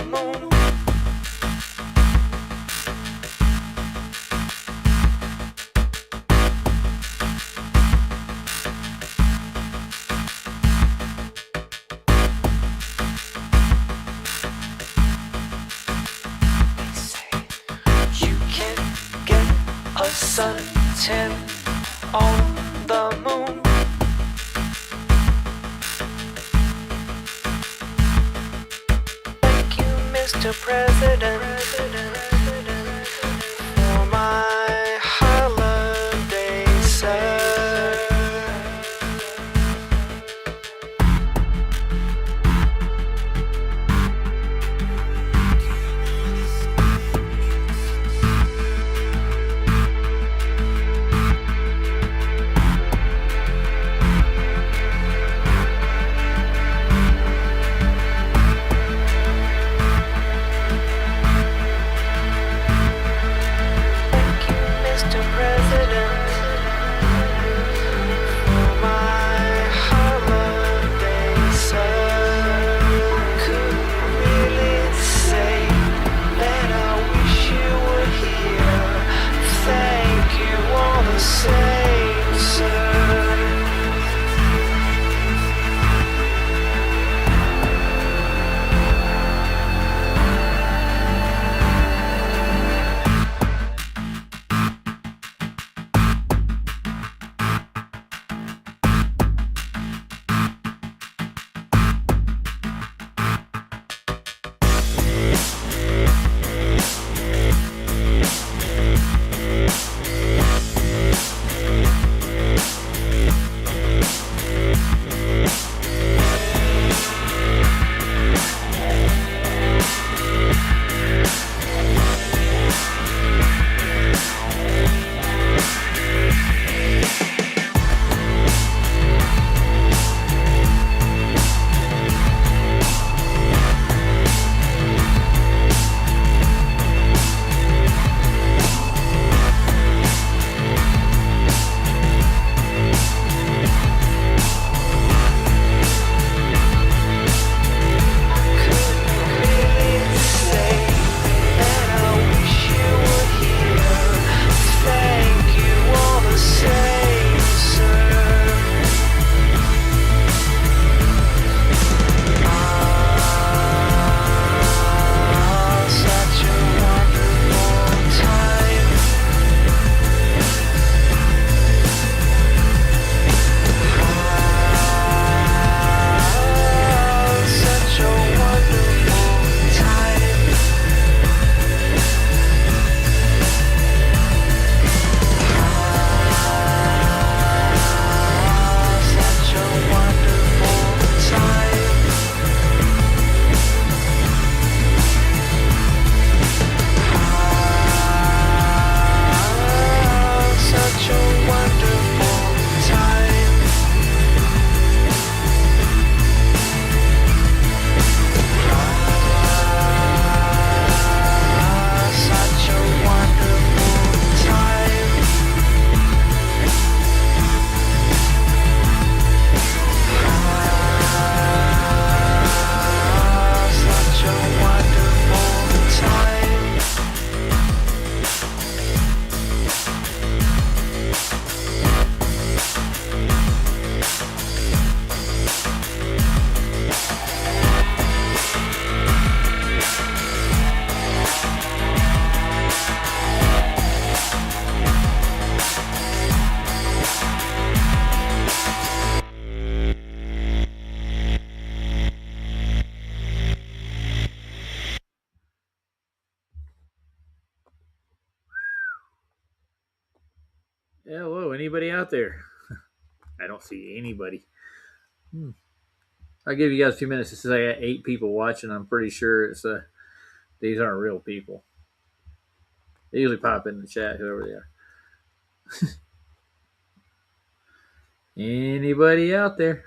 the moon. They say you can get a suntan on the moon. Thank you, Mr. President, for my holiday, sir. Thank you, Mr. President, for my holiday, sir. Could really say that I wish you were here. Thank you all the same, sir. Hello, anybody out there? I don't see anybody. I'll give you guys a few minutes. Since I got 8 people watching, I'm pretty sure these aren't real people. They usually pop in the chat, whoever they are. Anybody out there?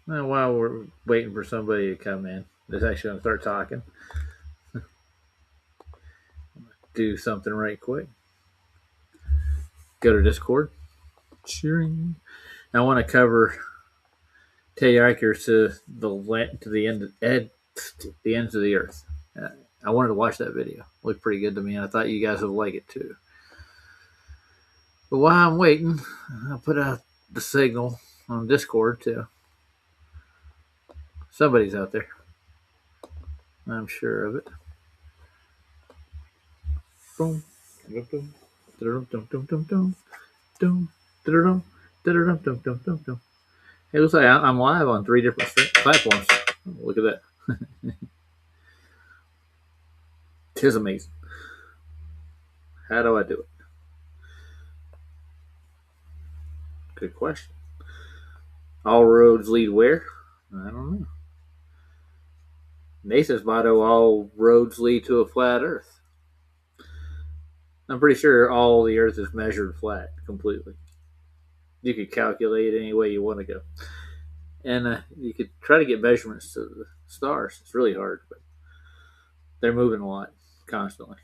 Well, while we're waiting for somebody to come in, that's actually going to start talking. Do something right quick. Go to Discord. Cheering. I want to cover Tayakers to the ends of the earth. I wanted to watch that video. It looked pretty good to me, and I thought you guys would like it too. But while I'm waiting, I'll put out the signal on Discord too. Somebody's out there. I'm sure of it. Boom. Boom. Dum dum dum dum dum dum dum dum dum dum dum. It looks like I'm live on 3 different platforms. Look at that. Tis amazing. How do I do it? Good question. All roads lead where? I don't know. Nathan's motto: all roads lead to a flat earth. I'm pretty sure all the earth is measured flat completely. You could calculate any way you want to go. And you could try to get measurements to the stars. It's really hard, but they're moving a lot constantly.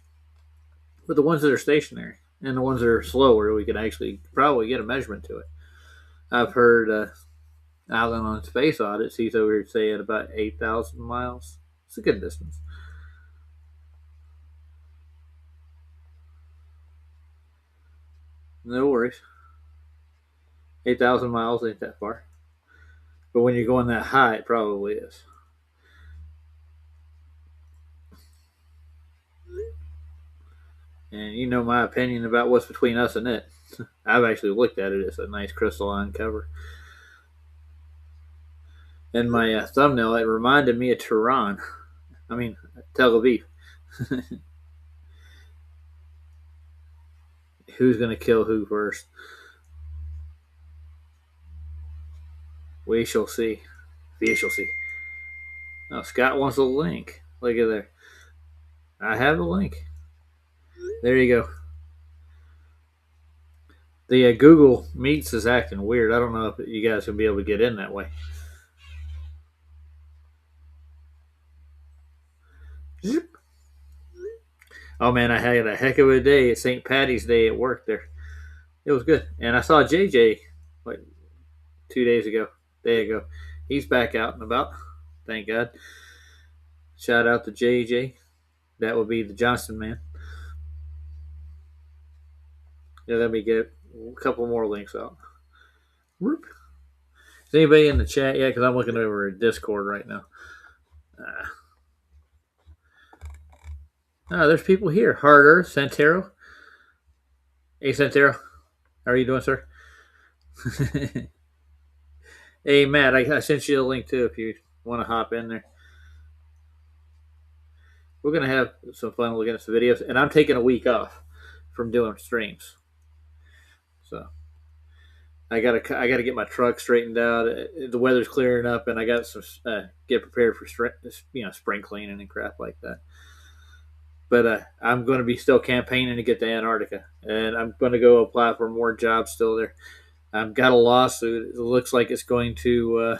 But the ones that are stationary and the ones that are slower, we can actually probably get a measurement to it. I've heard Alan on Space Audits, he's over here saying about 8,000 miles. It's a good distance. No worries. 8,000 miles ain't that far. But when you're going that high, it probably is. And you know my opinion about what's between us and it. I've actually looked at it. It's a nice crystalline cover. And my thumbnail, it reminded me of Tehran. I mean, Tel Aviv. Who's going to kill who first? We shall see. We shall see. Now, Scott wants a link. Look at there. I have a link. There you go. The Google Meets is acting weird. I don't know if you guys will be able to get in that way. Oh man, I had a heck of a day at St. Patty's Day at work there. It was good. And I saw JJ like 2 days ago. There you go. He's back out and about. Thank God. Shout out to JJ. That would be the Johnson man. Yeah, let me get a couple more links out. Whoop. Is anybody in the chat yet? Because I'm looking over at Discord right now. There's people here. Hard Earth, Santero. Hey, Santero. How are you doing, sir? Hey, Matt, I sent you a link too if you want to hop in there. We're going to have some fun looking at some videos. And I'm taking a week off from doing streams. So I gotta get my truck straightened out. The weather's clearing up, and I got some get prepared for spring cleaning and crap like that. But I'm going to be still campaigning to get to Antarctica, and I'm going to go apply for more jobs still there. I've got a lawsuit. It looks like it's going to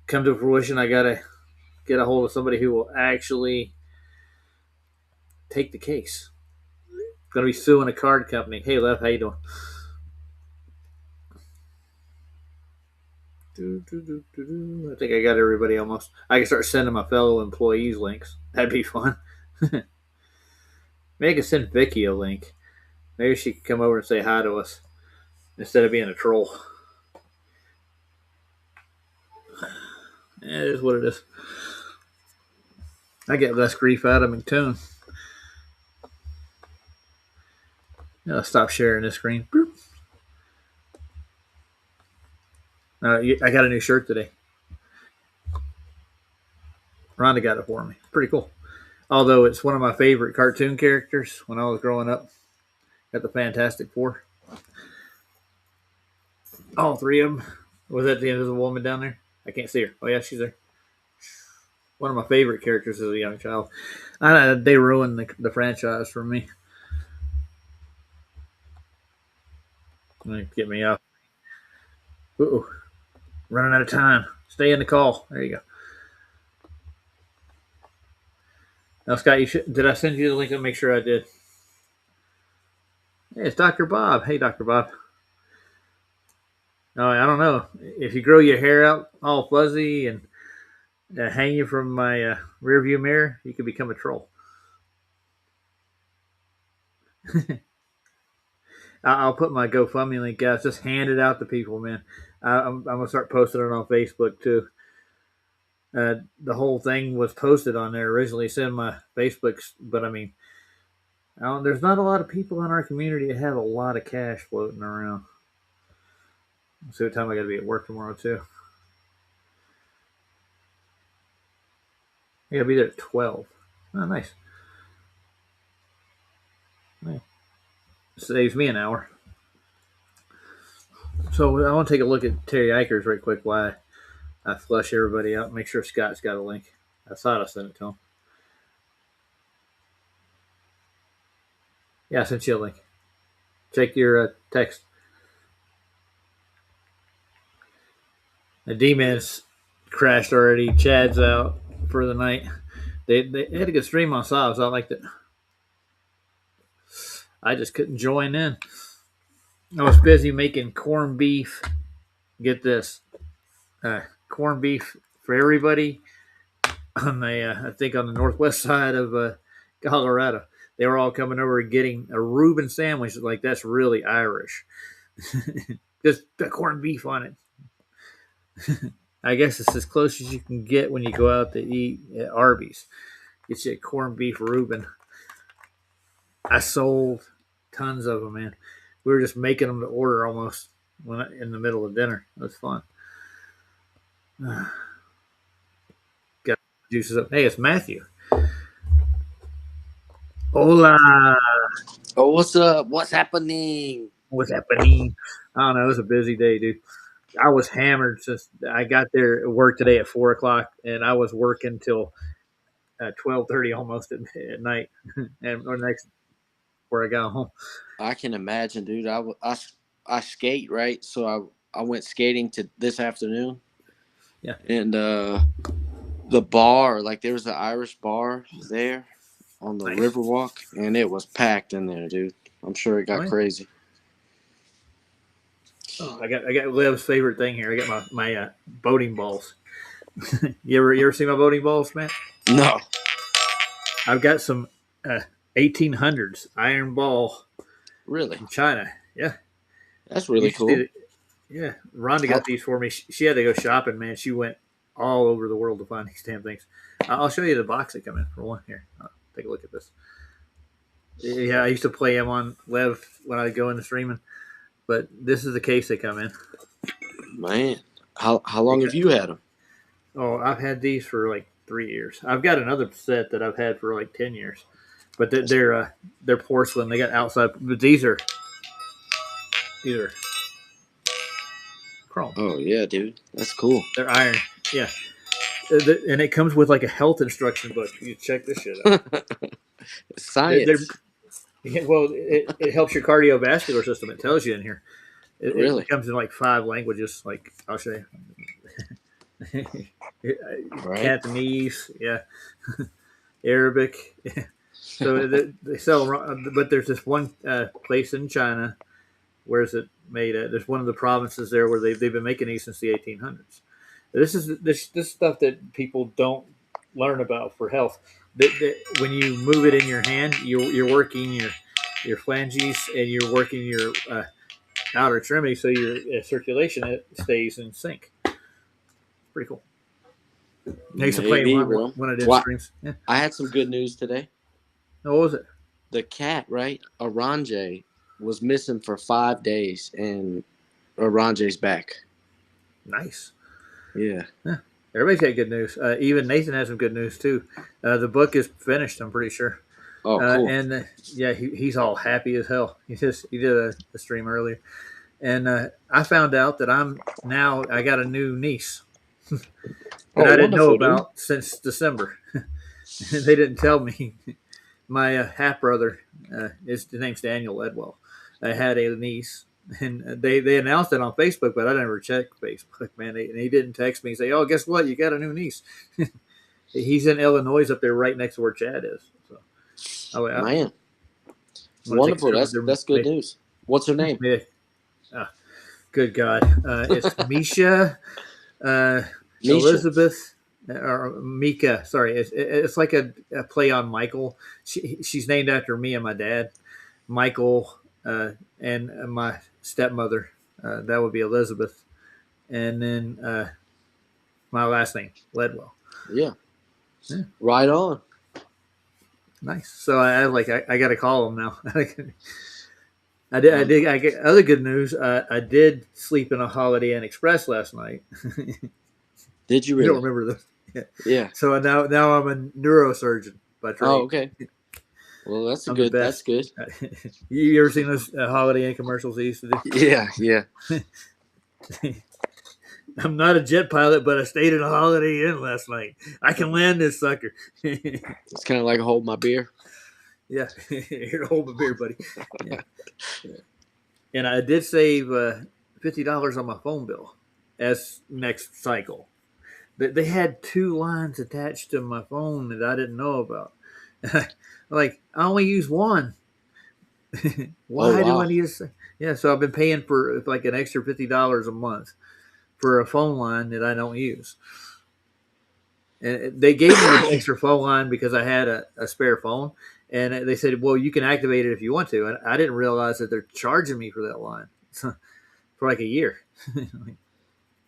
come to fruition. I got to get a hold of somebody who will actually take the case. I'm going to be suing a card company. Hey, Lev, how you doing? I think I got everybody almost. I can start sending my fellow employees links. That'd be fun. Maybe I can send Vicky a link. Maybe she could come over and say hi to us instead of being a troll. It is what it is. I get less grief out of McToon. I'll stop sharing this screen. Boop. I got a new shirt today. Rhonda got it for me. Pretty cool. Although it's one of my favorite cartoon characters when I was growing up. Got the Fantastic Four. All 3 of them. Was that the Invisible Woman down there? I can't see her. Oh yeah, she's there. One of my favorite characters as a young child. They ruined the franchise for me. Get me off. Ooh, running out of time. Stay in the call. There you go. Now, Scott, did I send you the link? I'll make sure I did. Hey, it's Dr. Bob. Hey, Dr. Bob. Oh, I don't know. If you grow your hair out all fuzzy and hang you from my rear view mirror, you could become a troll. I'll put my GoFundMe link out. Just hand it out to people, man. I'm gonna start posting it on Facebook too. The whole thing was posted on there originally. It's in my Facebook, but I mean, there's not a lot of people in our community that have a lot of cash floating around. Let's see what time I got to be at work tomorrow too. I got to be there at 12. Oh, nice. Nice. Saves me an hour. So I want to take a look at Terry Eichers right quick while I flush everybody out. Make sure Scott's got a link. I thought I sent it to him. Yeah, I sent you a link. Check your text. The D-Man's crashed already. Chad's out for the night. They had a good stream on Sobs. I liked it. I just couldn't join in. I was busy making corned beef. Get this, corned beef for everybody on the I think on the northwest side of Colorado. They were all coming over and getting a Reuben sandwich. Like that's really Irish. Just the corned beef on it. I guess it's as close as you can get when you go out to eat at Arby's. Get you a corned beef Reuben. I sold tons of them, man. We were just making them to order almost in the middle of dinner. It was fun. Got juices up. Hey, it's Matthew. Hola. Oh, what's up? What's happening? What's happening? I don't know. It was a busy day, dude. I was hammered since I got there at work today at 4:00, and I was working till 12:30 almost at night, and or next where I got home. I can imagine, dude. I skate, right? So I went skating to this afternoon. Yeah. And the bar, like there was an Irish bar there on the Nice. Riverwalk, and it was packed in there, dude. I'm sure it got Right. crazy. Oh, I got Liv's favorite thing here. I got my boating balls. You ever see my boating balls, man? No. I've got some 1800s iron ball Really? from China. Yeah, That's really You should cool. see it. Yeah, Rhonda got these for me. She had to go shopping, man. She went all over the world to find these damn things. I'll show you the box they come in for one. Here, take a look at this. Yeah, I used to play them on Lev when I go into streaming, but this is the case they come in. Man, how long have you had them? Oh, I've had these for like 3 years. I've got another set that I've had for like 10 years, but they're porcelain. They got outside, but these are chrome. Oh yeah, dude, that's cool. They're iron. Yeah. And it comes with like a health instruction book. You check this shit out. Science. Well, it helps your cardiovascular system. It tells you in here. Really? It comes in like 5 languages. Like I'll show you. Right. Cantonese, yeah, Arabic. So they sell them, but there's this one place in China. Where's it made at? There's one of the provinces there where they've been making these since the 1800s. This is this stuff that people don't learn about for health. When you move it in your hand, you're working your phalanges and you're working your outer extremity, so your circulation stays in sync. Pretty cool. I used to play Maybe, when I did What? streams. Yeah. I had some good news today. What was it? The cat, right? Aranje was missing for 5 days, and Aranje's back. Nice. Yeah. Everybody's got good news. Even Nathan has some good news too. The book is finished. I'm pretty sure. Oh, cool. And yeah, he's all happy as hell. He did a stream earlier, and I found out that I got a new niece that I didn't know about since December. They didn't tell me. My half brother, his name's Daniel Ledwell. I had a niece, and they announced it on Facebook, but I never checked Facebook, man. And he didn't text me and say, "Oh, guess what? You got a new niece." He's in Illinois, up there, right next to where Chad is. So, man, wonderful. That's good news. What's her name? Yeah. Good God. It's Misha, Misha. Elizabeth, or Mika. Sorry, it's like a play on Michael. She's named after me and my dad, Michael, and my stepmother. That would be Elizabeth, and then my last name Ledwell. Yeah. Yeah. Right on. Nice. So I got to call him now. I get other good news. I did sleep in a Holiday Inn Express last night. Did you You don't really? remember this? Yeah. Yeah. So now I'm a neurosurgeon by trade. Oh, okay. Well, that's a I'm the good. That's best. good. You ever seen those Holiday Inn commercials they used to do? Yeah, yeah. I'm not a jet pilot, but I stayed in a Holiday Inn last night. I can land this sucker. It's kind of like hold my beer. Yeah, here, hold my beer, buddy. Yeah. And I did save $50 on my phone bill as next cycle. They had two lines attached to my phone that I didn't know about. Like, I only use one. Why do wow. I need to? Yeah, so I've been paying for like an extra $50 a month for a phone line that I don't use. And they gave me an extra phone line because I had a spare phone, and they said, "Well, you can activate it if you want to." And I didn't realize that they're charging me for that line for like a year.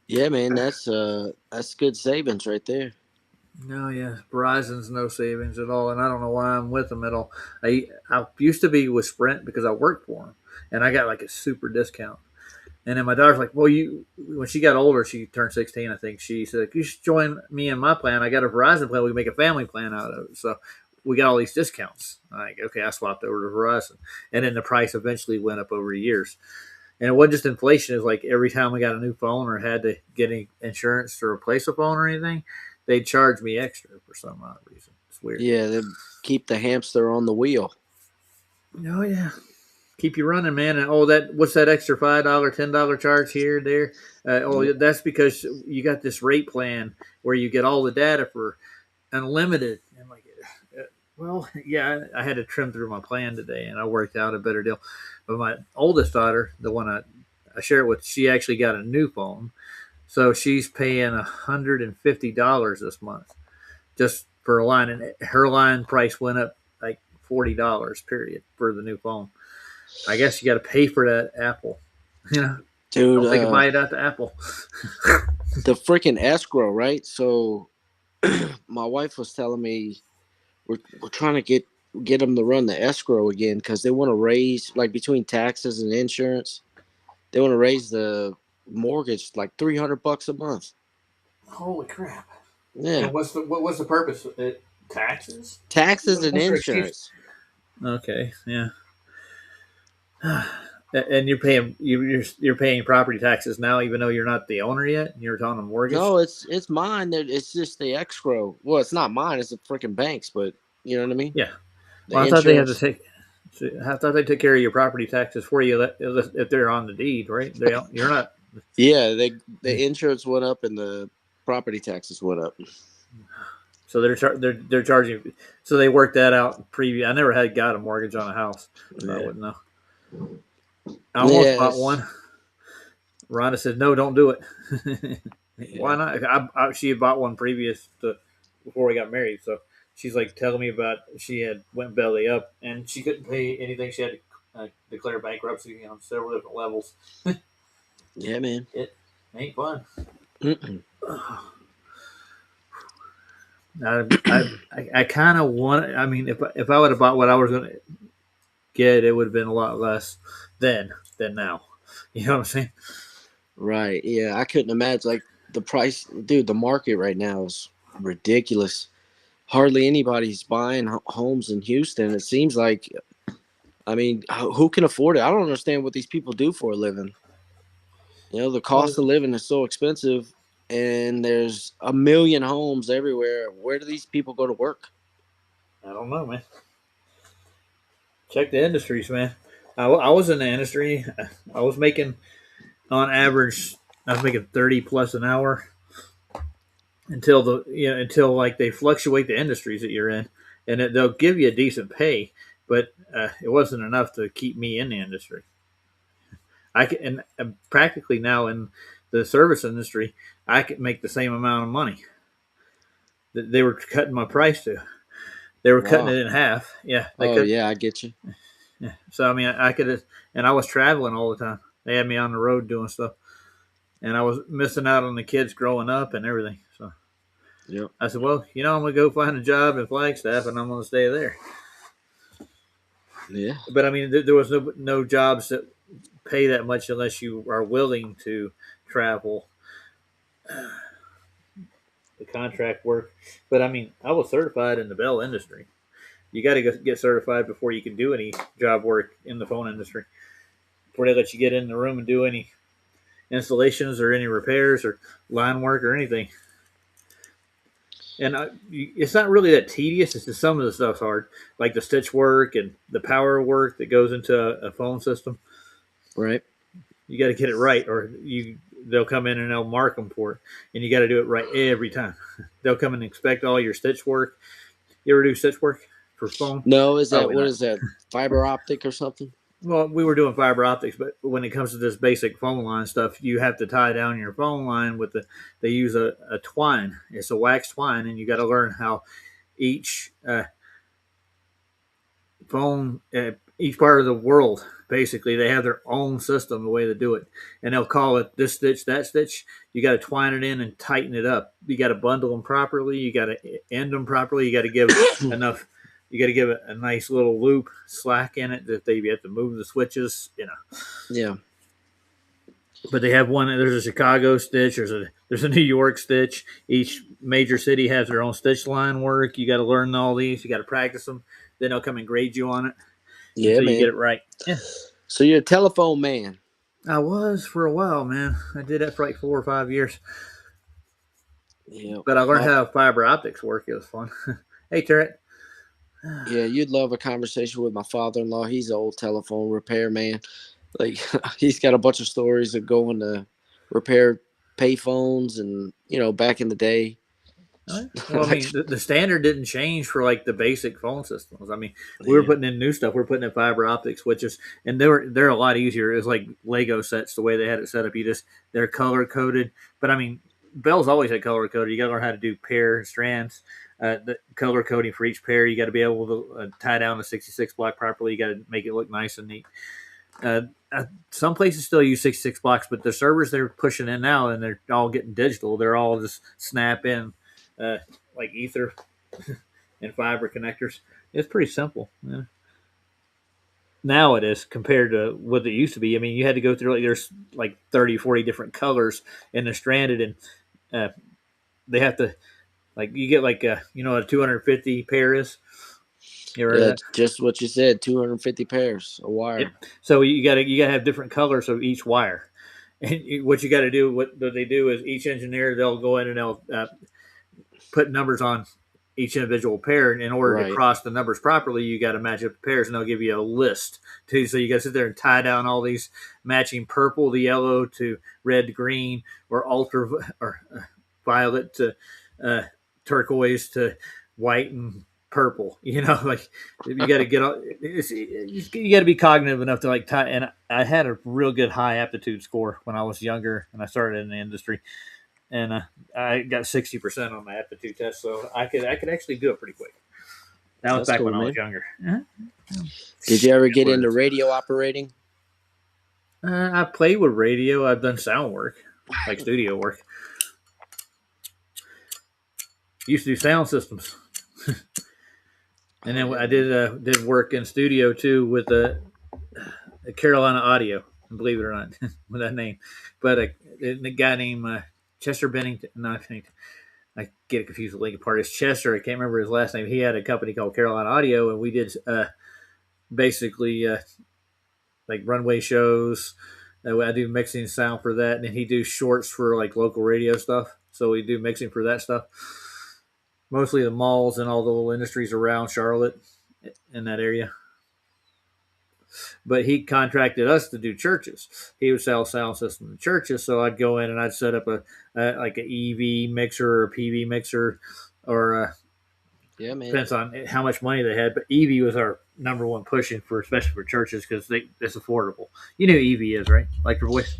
Yeah, man. That's good savings right there. No, yeah, Verizon's no savings at all, and I don't know why I'm with them at all. I used to be with Sprint because I worked for them, and I got like a super discount. And then my daughter's like, "Well, when she got older, she turned 16, I think. She said, you should join me in my plan. I got a Verizon plan. We can make a family plan out of it." So we got all these discounts. I'm like, okay, I swapped over to Verizon, and then the price eventually went up over years. And it wasn't just inflation. It's like every time I got a new phone or had to get any insurance to replace a phone or anything, they'd charge me extra for some odd reason. It's weird. Yeah, they keep the hamster on the wheel. Oh yeah, keep you running, man. And what's that extra $5, $10 charge here, there? That's because you got this rate plan where you get all the data for unlimited. And like, well, yeah, I had to trim through my plan today, and I worked out a better deal. But my oldest daughter, the one I share it with, she actually got a new phone, so she's paying $150 this month just for a line, and her line price went up like $40 period for the new phone. I guess you got to pay for that Apple. Dude, They can buy it out to Apple. the freaking escrow, right? So my wife was telling me we're trying to get them to run the escrow again because they want to raise, like, between taxes and insurance, they want to raise the mortgage like $300 a month. Holy crap! Yeah, And what's the purpose? Taxes? taxes and What's their insurance. Okay, yeah. And you're paying property taxes now, even though you're not the owner yet. You're on a mortgage. No, it's mine. It's just the escrow. Well, it's not mine. It's the freaking bank's. But you know what I mean. Yeah. The Well, I thought they had to insurance. take. I thought they took care of your property taxes for you if they're on the deed, right? You're not. Yeah, the insurance went up and the property taxes went up. So they're charging. So they worked that out previous. I never had got a mortgage on a house, so I Yeah. wouldn't know. I almost bought Yes. one. Rhonda said, "No, don't do it." Why not? She had bought one before we got married, so she's like telling me about she had went belly up and she couldn't pay anything. She had to declare bankruptcy on several different levels. Yeah, man. It ain't fun. Mm-mm. I kind of want. I mean, if I would have bought what I was going to get, it would have been a lot less than now. You know what I'm saying? Right. Yeah, I couldn't imagine, like, the price, dude. The market right now is ridiculous. Hardly anybody's buying homes in Houston. It seems like. I mean, who can afford it? I don't understand what these people do for a living. You know, the cost of living is so expensive, and there's a million homes everywhere. Where do these people go to work? I don't know, man. Check the industries, man. I was in the industry. I was making, on average, I was making 30 plus an hour until like they fluctuate the industries that you're in, and they'll give you a decent pay, but it wasn't enough to keep me in the industry. I can, and practically now in the service industry, I could make the same amount of money that they were cutting my price to. They were cutting Wow. it in half. Yeah, they Oh cut. yeah, I get you. Yeah. So I mean, I could, and I was traveling all the time. They had me on the road doing stuff, and I was missing out on the kids growing up and everything. So Yep. I said, well, I'm gonna go find a job in Flagstaff, and I'm gonna stay there. Yeah. But I mean, there was no jobs that pay that much unless you are willing to travel the contract work. But I mean, I was certified in the bell industry. You got to get certified before you can do any job work in the phone industry. Before they let you get in the room and do any installations or any repairs or line work or anything. And it's not really that tedious. It's just some of the stuff's hard, like the stitch work and the power work that goes into a phone system. Right. You got to get it right, or they'll come in and they'll mark them for it, and you got to do it right every time. They'll come and inspect all your stitch work. You ever do stitch work for phone? No, is that Probably what not. is that? Fiber optic or something? Well, we were doing fiber optics, but when it comes to this basic phone line stuff, you have to tie down your phone line with they use a twine. It's a wax twine, and you got to learn how each phone, each part of the world, basically, they have their own system, the way they do it. And they'll call it this stitch, that stitch. You got to twine it in and tighten it up. You got to bundle them properly. You got to end them properly. You got to give enough. You got to give it a nice little loop slack in it that you have to move the switches, Yeah. But they have one. There's a Chicago stitch. There's a New York stitch. Each major city has their own stitch line work. You got to learn all these. You got to practice them. Then they'll come and grade you on it Yeah, until you man. get it right. Yeah, So you're a telephone man. I was for a while, man. I did that for like 4 or 5 years. Yeah. But I learned how fiber optics work. It was fun. Hey, Turret. Yeah, you'd love a conversation with my father-in-law. He's an old telephone repair man. Like he's got a bunch of stories of going to repair payphones and back in the day. Well, I mean, the standard didn't change for like the basic phone systems. I mean, we were Yeah. putting in new stuff. We are putting in fiber optic switches, and they're a lot easier. It's like Lego sets the way they had it set up. They're color coded, but I mean, Bell's always had color coded. You got to learn how to do pair strands. The color coding for each pair. You got to be able to tie down the 66 block properly. You got to make it look nice and neat. Some places still use 66 blocks, but the servers they're pushing in now, and they're all getting digital. They're all just snap in, like ether and fiber connectors. It's pretty simple. Yeah. Now it is compared to what it used to be. I mean, you had to go through there's like 30, 40 different colors, and they're stranded, and they have to you get a 250 pair is. You ever heard Yeah, that? just what you said, 250 pairs of wire. Yep. So you got to have different colors of each wire. And what you got to do, what they do is each engineer, they'll go in and they'll put numbers on each individual pair. And in order Right. to cross the numbers properly, you got to match up the pairs, and they'll give you a list too. So you got to sit there and tie down all these matching purple to yellow to red to green, or violet to turquoise to white and purple. You got to get all. You got to be cognitive enough to tie. And I had a real good high aptitude score when I was younger, and I started in the industry, and I got 60% on my aptitude test, so I could actually do it pretty quick. That was That's back cool, when I was man. younger. Did you ever get into radio operating? I played with radio. I've done sound work, like studio work. Used to do sound systems. And then I did work in studio too with Carolina Audio, believe it or not, with that name. But a guy named Chester Bennington, not Bennington, I get it confused with Lincoln Park. It's Chester. I can't remember his last name. He had a company called Carolina Audio, and we did basically like runway shows. I do mixing sound for that, and then he do shorts for like local radio stuff. So we do mixing for that stuff. Mostly the malls and all the little industries around Charlotte in that area. But he contracted us to do churches. He would sell sound system to churches, so I'd go in and I'd set up like an EV mixer or a PV mixer, or Yeah, man. depends on how much money they had. But EV was our number one pushing for, especially for churches, because it's affordable. You know who EV is, right? Electric Voice.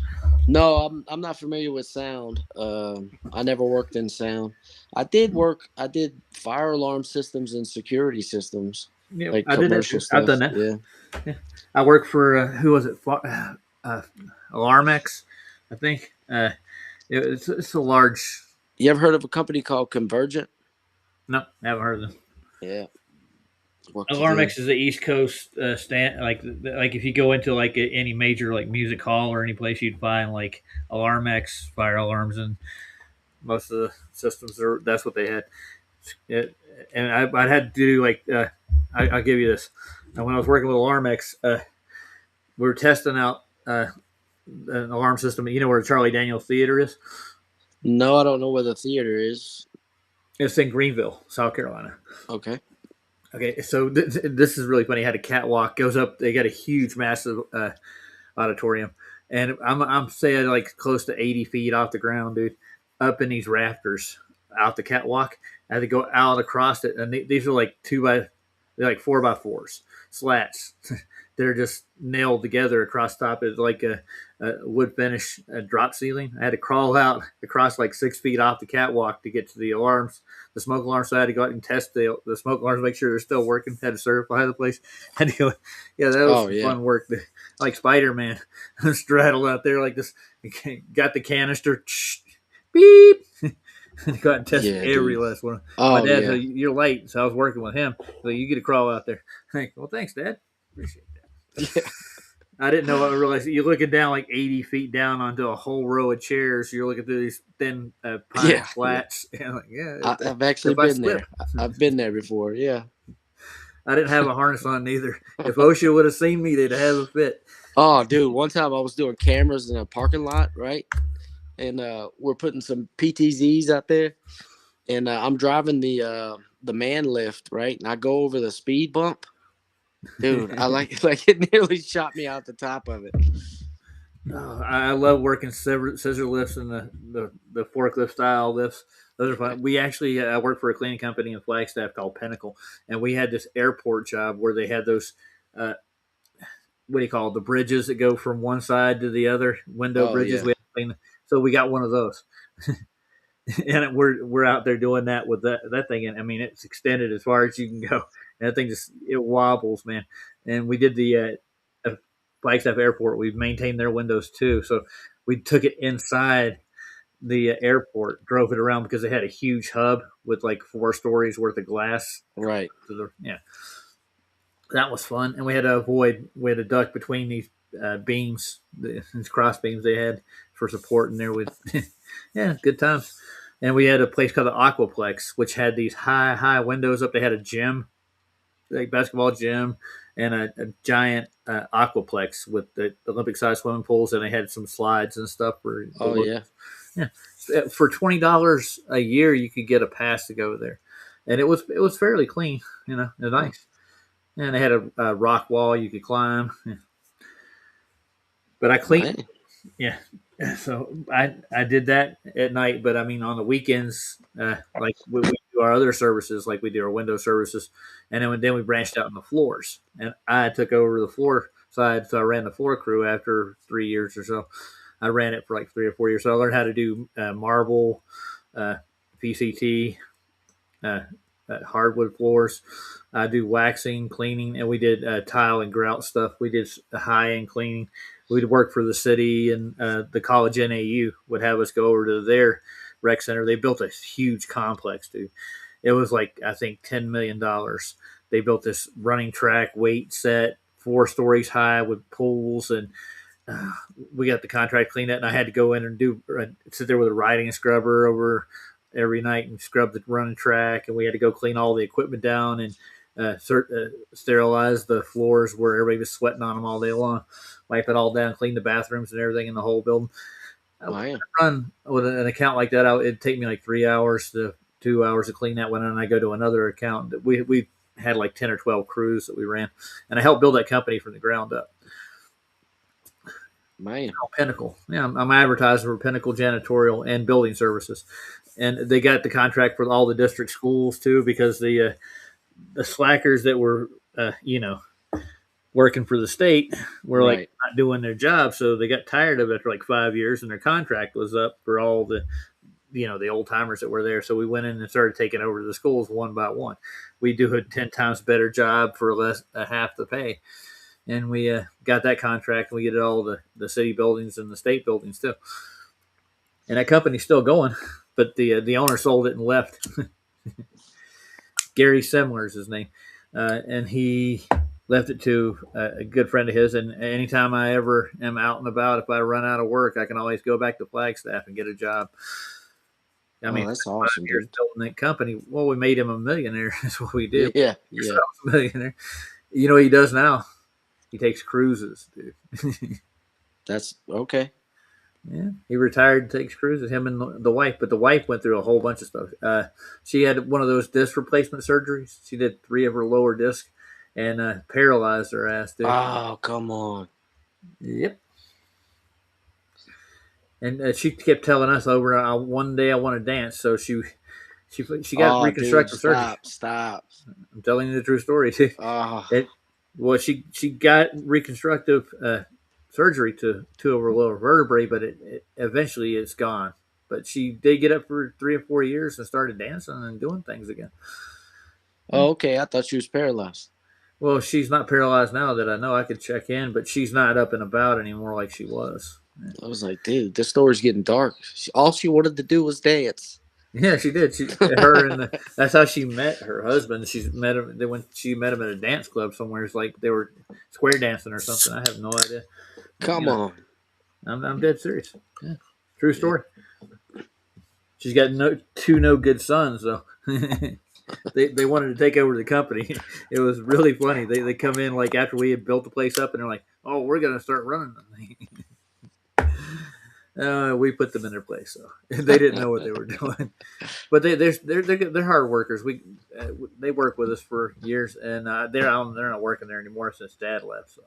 No, I'm not familiar with sound. I never worked in sound. I did work. I did fire alarm systems and security systems, Yeah, like I did that commercial too. I've done stuff. that. Yeah. Yeah. I work for who was it? Uh, Alarmex, I think. It's a large. You ever heard of a company called Convergent? No, I haven't heard of them. Yeah, worked for them. Alarmex is the East Coast stand. Like if you go into like any major like music hall or any place, you'd find like Alarmex fire alarms, and most of the systems are that's what they had. It, and I had to do like I'll give you this. When I was working with Alarmex, we were testing out an alarm system. You know where the Charlie Daniels Theater is? No, I don't know where the theater is. It's in Greenville, South Carolina. Okay. Okay, so this is really funny. I had a catwalk goes up. They got a huge, massive auditorium, and I'm saying like close to 80 feet off the ground, dude, up in these rafters out the catwalk. I had to go out across it, and these are like they're like 4x4s slats. They're just nailed together across top. It's like a wood finish drop ceiling. I had to crawl out across like 6 feet off the catwalk to get to the alarms, the smoke alarms. So I had to go out and test the smoke alarms, make sure they're still working. Had to certify the place. Had to go, yeah, that was fun work. Like Spider Man, straddled out there like this. Got the canister, beep. Go out and test every last one. Oh, my dad said, "You're late," so I was working with him. So you get to crawl out there. Well, thanks, Dad. Appreciate that. Yeah. I didn't know. I realized you're looking down like 80 feet down onto a whole row of chairs. You're looking through these thin pine slats. Yeah. And like, I've actually been there. I've been there before. Yeah. I didn't have a harness on either. If OSHA would have seen me, they'd have a fit. Oh, dude! One time I was doing cameras in a parking lot, right? And we're putting some PTZs out there, and I'm driving the man lift, right? And I go over the speed bump. Dude, I like it nearly shot me out the top of it. I love working scissor lifts and the forklift style lifts. Those are fun. We actually I worked for a cleaning company in Flagstaff called Pinnacle, and we had this airport job where they had those what do you call it, the bridges that go from one side to the other, window bridges. Yeah. We had to clean, so we got one of those. And we're out there doing that with that thing, and I mean it's extended as far as you can go. And that thing it wobbles, man. And we did the Flagstaff Airport. We've maintained their windows too, so we took it inside the airport, drove it around because they had a huge hub with like 4 stories worth of glass. Right. That was fun, and we had to duck between these beams, these cross beams they had for support in there with, yeah, good times. And we had a place called the Aquaplex, which had these high windows up. They had a gym, like basketball gym, and a giant Aquaplex with the Olympic-sized swimming pools, and they had some slides and stuff. Yeah. For $20 a year, you could get a pass to go there, and it was fairly clean, it was nice. And they had a rock wall you could climb. Yeah. But I cleaned, yeah. So I did that at night, but I mean on the weekends, like we do our other services, like we do our window services, and then we branched out on the floors, and I took over the floor side, so I ran the floor crew after 3 years or so. I ran it for like 3 or 4 years, so I learned how to do marble, PCT, hardwood floors. I do waxing, cleaning, and we did tile and grout stuff. We did high-end cleaning. We'd work for the city, and the college NAU would have us go over to their rec center. They built a huge complex, dude. It was like, I think, $10 million. They built this running track, weight set, 4 stories high with pools, and we got the contract cleaned that, and I had to go in and sit there with a riding scrubber over every night and scrub the running track, and we had to go clean all the equipment down and sterilize the floors where everybody was sweating on them all day long, wipe it all down, clean the bathrooms and everything in the whole building. I run with an account like that, it'd take me like 3 hours to 2 hours to clean that one, and I go to another account. We had like 10 or 12 crews that we ran, and I helped build that company from the ground up. Pinnacle. Yeah, I'm advertising for Pinnacle Janitorial and Building Services, and they got the contract for all the district schools too, because the slackers that were you know, working for the state were like Right. not doing their job, so they got tired of it after like 5 years, and their contract was up for all the the old timers that were there. So we went in and started taking over the schools one by one. We do a 10 times better job for less half the pay, and we got that contract. And we get it all the city buildings and the state buildings too. And that company's still going, but the owner sold it and left. Gary Semler is his name, and he left it to a good friend of his. And anytime I ever am out and about, if I run out of work, I can always go back to Flagstaff and get a job. I mean, That's 5 awesome, years dude. building that company. Well, we made him a millionaire. That's what we did. Yeah, So yeah. a millionaire. You know what he does now? He takes cruises, dude. That's okay. Yeah, he retired and takes cruises. Him and the wife, but the wife went through a whole bunch of stuff. She had one of those disc replacement surgeries. She did 3 of her lower discs and paralyzed her ass, dude. Oh, come on. Yep. And she kept telling us over one day I want to dance, so she got Oh, dude, reconstructive surgery. stop. I'm telling you the true story too. Oh, It well, she got reconstructive surgery to 2 of her lower vertebrae, but it eventually it's gone. But she did get up for 3 or 4 years and started dancing and doing things again. okay. I thought she was paralyzed. Well, she's not paralyzed now that I know. I could check in, but she's not up and about anymore like she was. I was like, dude, this story's getting dark. All she wanted to do was dance. Yeah, she did. Her and that's how she met her husband. She's met him. She met him at a dance club somewhere. It's like they were square dancing or something. I have no idea. Come You know, on. I'm dead serious. Yeah, true story. She's got two no good sons though. They wanted to take over the company. It was really funny. They come in like after we had built the place up, and they're like, "Oh, we're gonna start running the thing." We put them in their place, so they didn't know what they were doing. But they're hard workers. They work with us for years, and they're not working there anymore since Dad left. So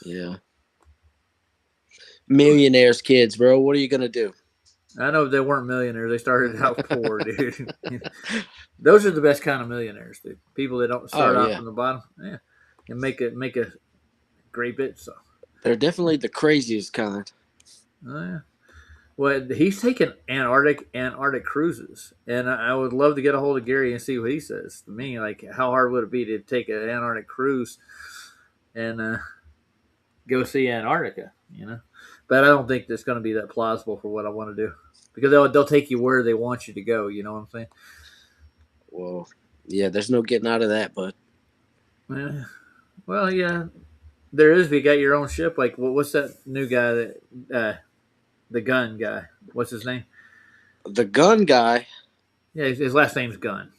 Yeah. Millionaires' kids, bro. What are you gonna do? I know they weren't millionaires. They started out poor, dude. Those are the best kind of millionaires, dude. People that don't start Oh off yeah. from the bottom, yeah, and make a great bit. So, They're definitely the craziest kind. yeah. Well, he's taking Antarctic cruises, and I would love to get a hold of Gary and see what he says to me. Like, how hard would it be to take an Antarctic cruise and go see Antarctica? But I don't think that's going to be that plausible for what I want to do because they'll take you where they want you to go. You know what I'm saying? Well, yeah, there's no getting out of that, but Yeah. Well, yeah, there is. If you got your own ship, like what's that new guy that the gun guy? What's his name? the gun guy, Yeah, his last name's Gunn.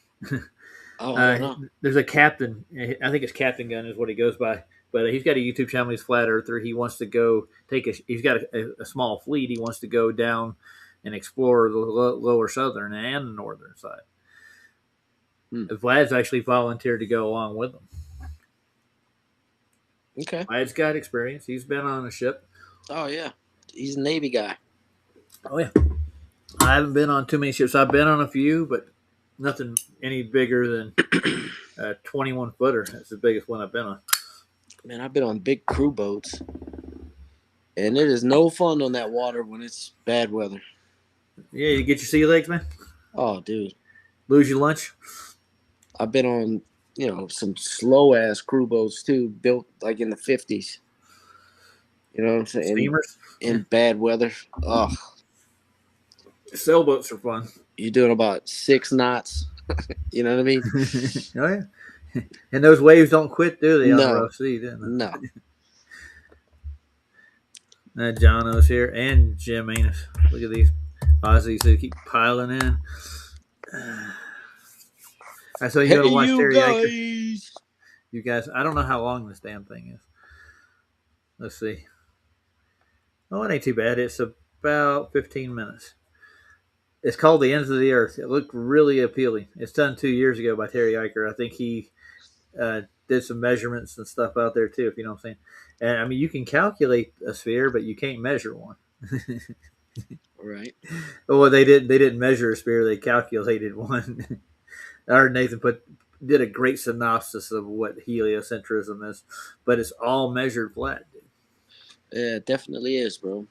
oh, I don't know. There's a captain. I think it's Captain Gun is what he goes by. But he's got a YouTube channel. He's flat earther. He wants to go take a. He's got a small fleet. He wants to go down and explore the lower southern and the northern side. Vlad's actually volunteered to go along with him. Okay. Vlad's got experience. He's been on a ship. Oh yeah, he's a Navy guy. Oh yeah. I haven't been on too many ships. I've been on a few, but nothing any bigger than a 21 footer. That's the biggest one I've been on. Man, I've been on big crew boats, and it is no fun on that water when it's bad weather. Yeah, you get your sea legs, man. Oh, dude, Lose your lunch. I've been on some slow ass crew boats too, built like in the 50s. You know what I'm saying? Steamers. In bad weather. Oh, Sailboats are fun. you're doing about 6 knots. You know what I mean? Oh yeah. And those waves don't quit, do they? On No. the rough sea, do No. they? Jono's here and Jim Anus. Look at these Aussies who keep piling in. So you Hey, go to watch you Terry Eicher. guys. You guys, I don't know how long this damn thing is. Let's see. Oh, it ain't too bad. It's about 15 minutes. It's called The Ends of the Earth. It looked really appealing. It's done 2 years ago by Terry Eicher. I think he did some measurements and stuff out there too, if you know what I'm saying. And I mean, you can calculate a sphere, but you can't measure one. Right. Well, they didn't measure a sphere; they calculated one. I heard Nathan did a great synopsis of what heliocentrism is, but it's all measured flat. Yeah, it definitely is, bro.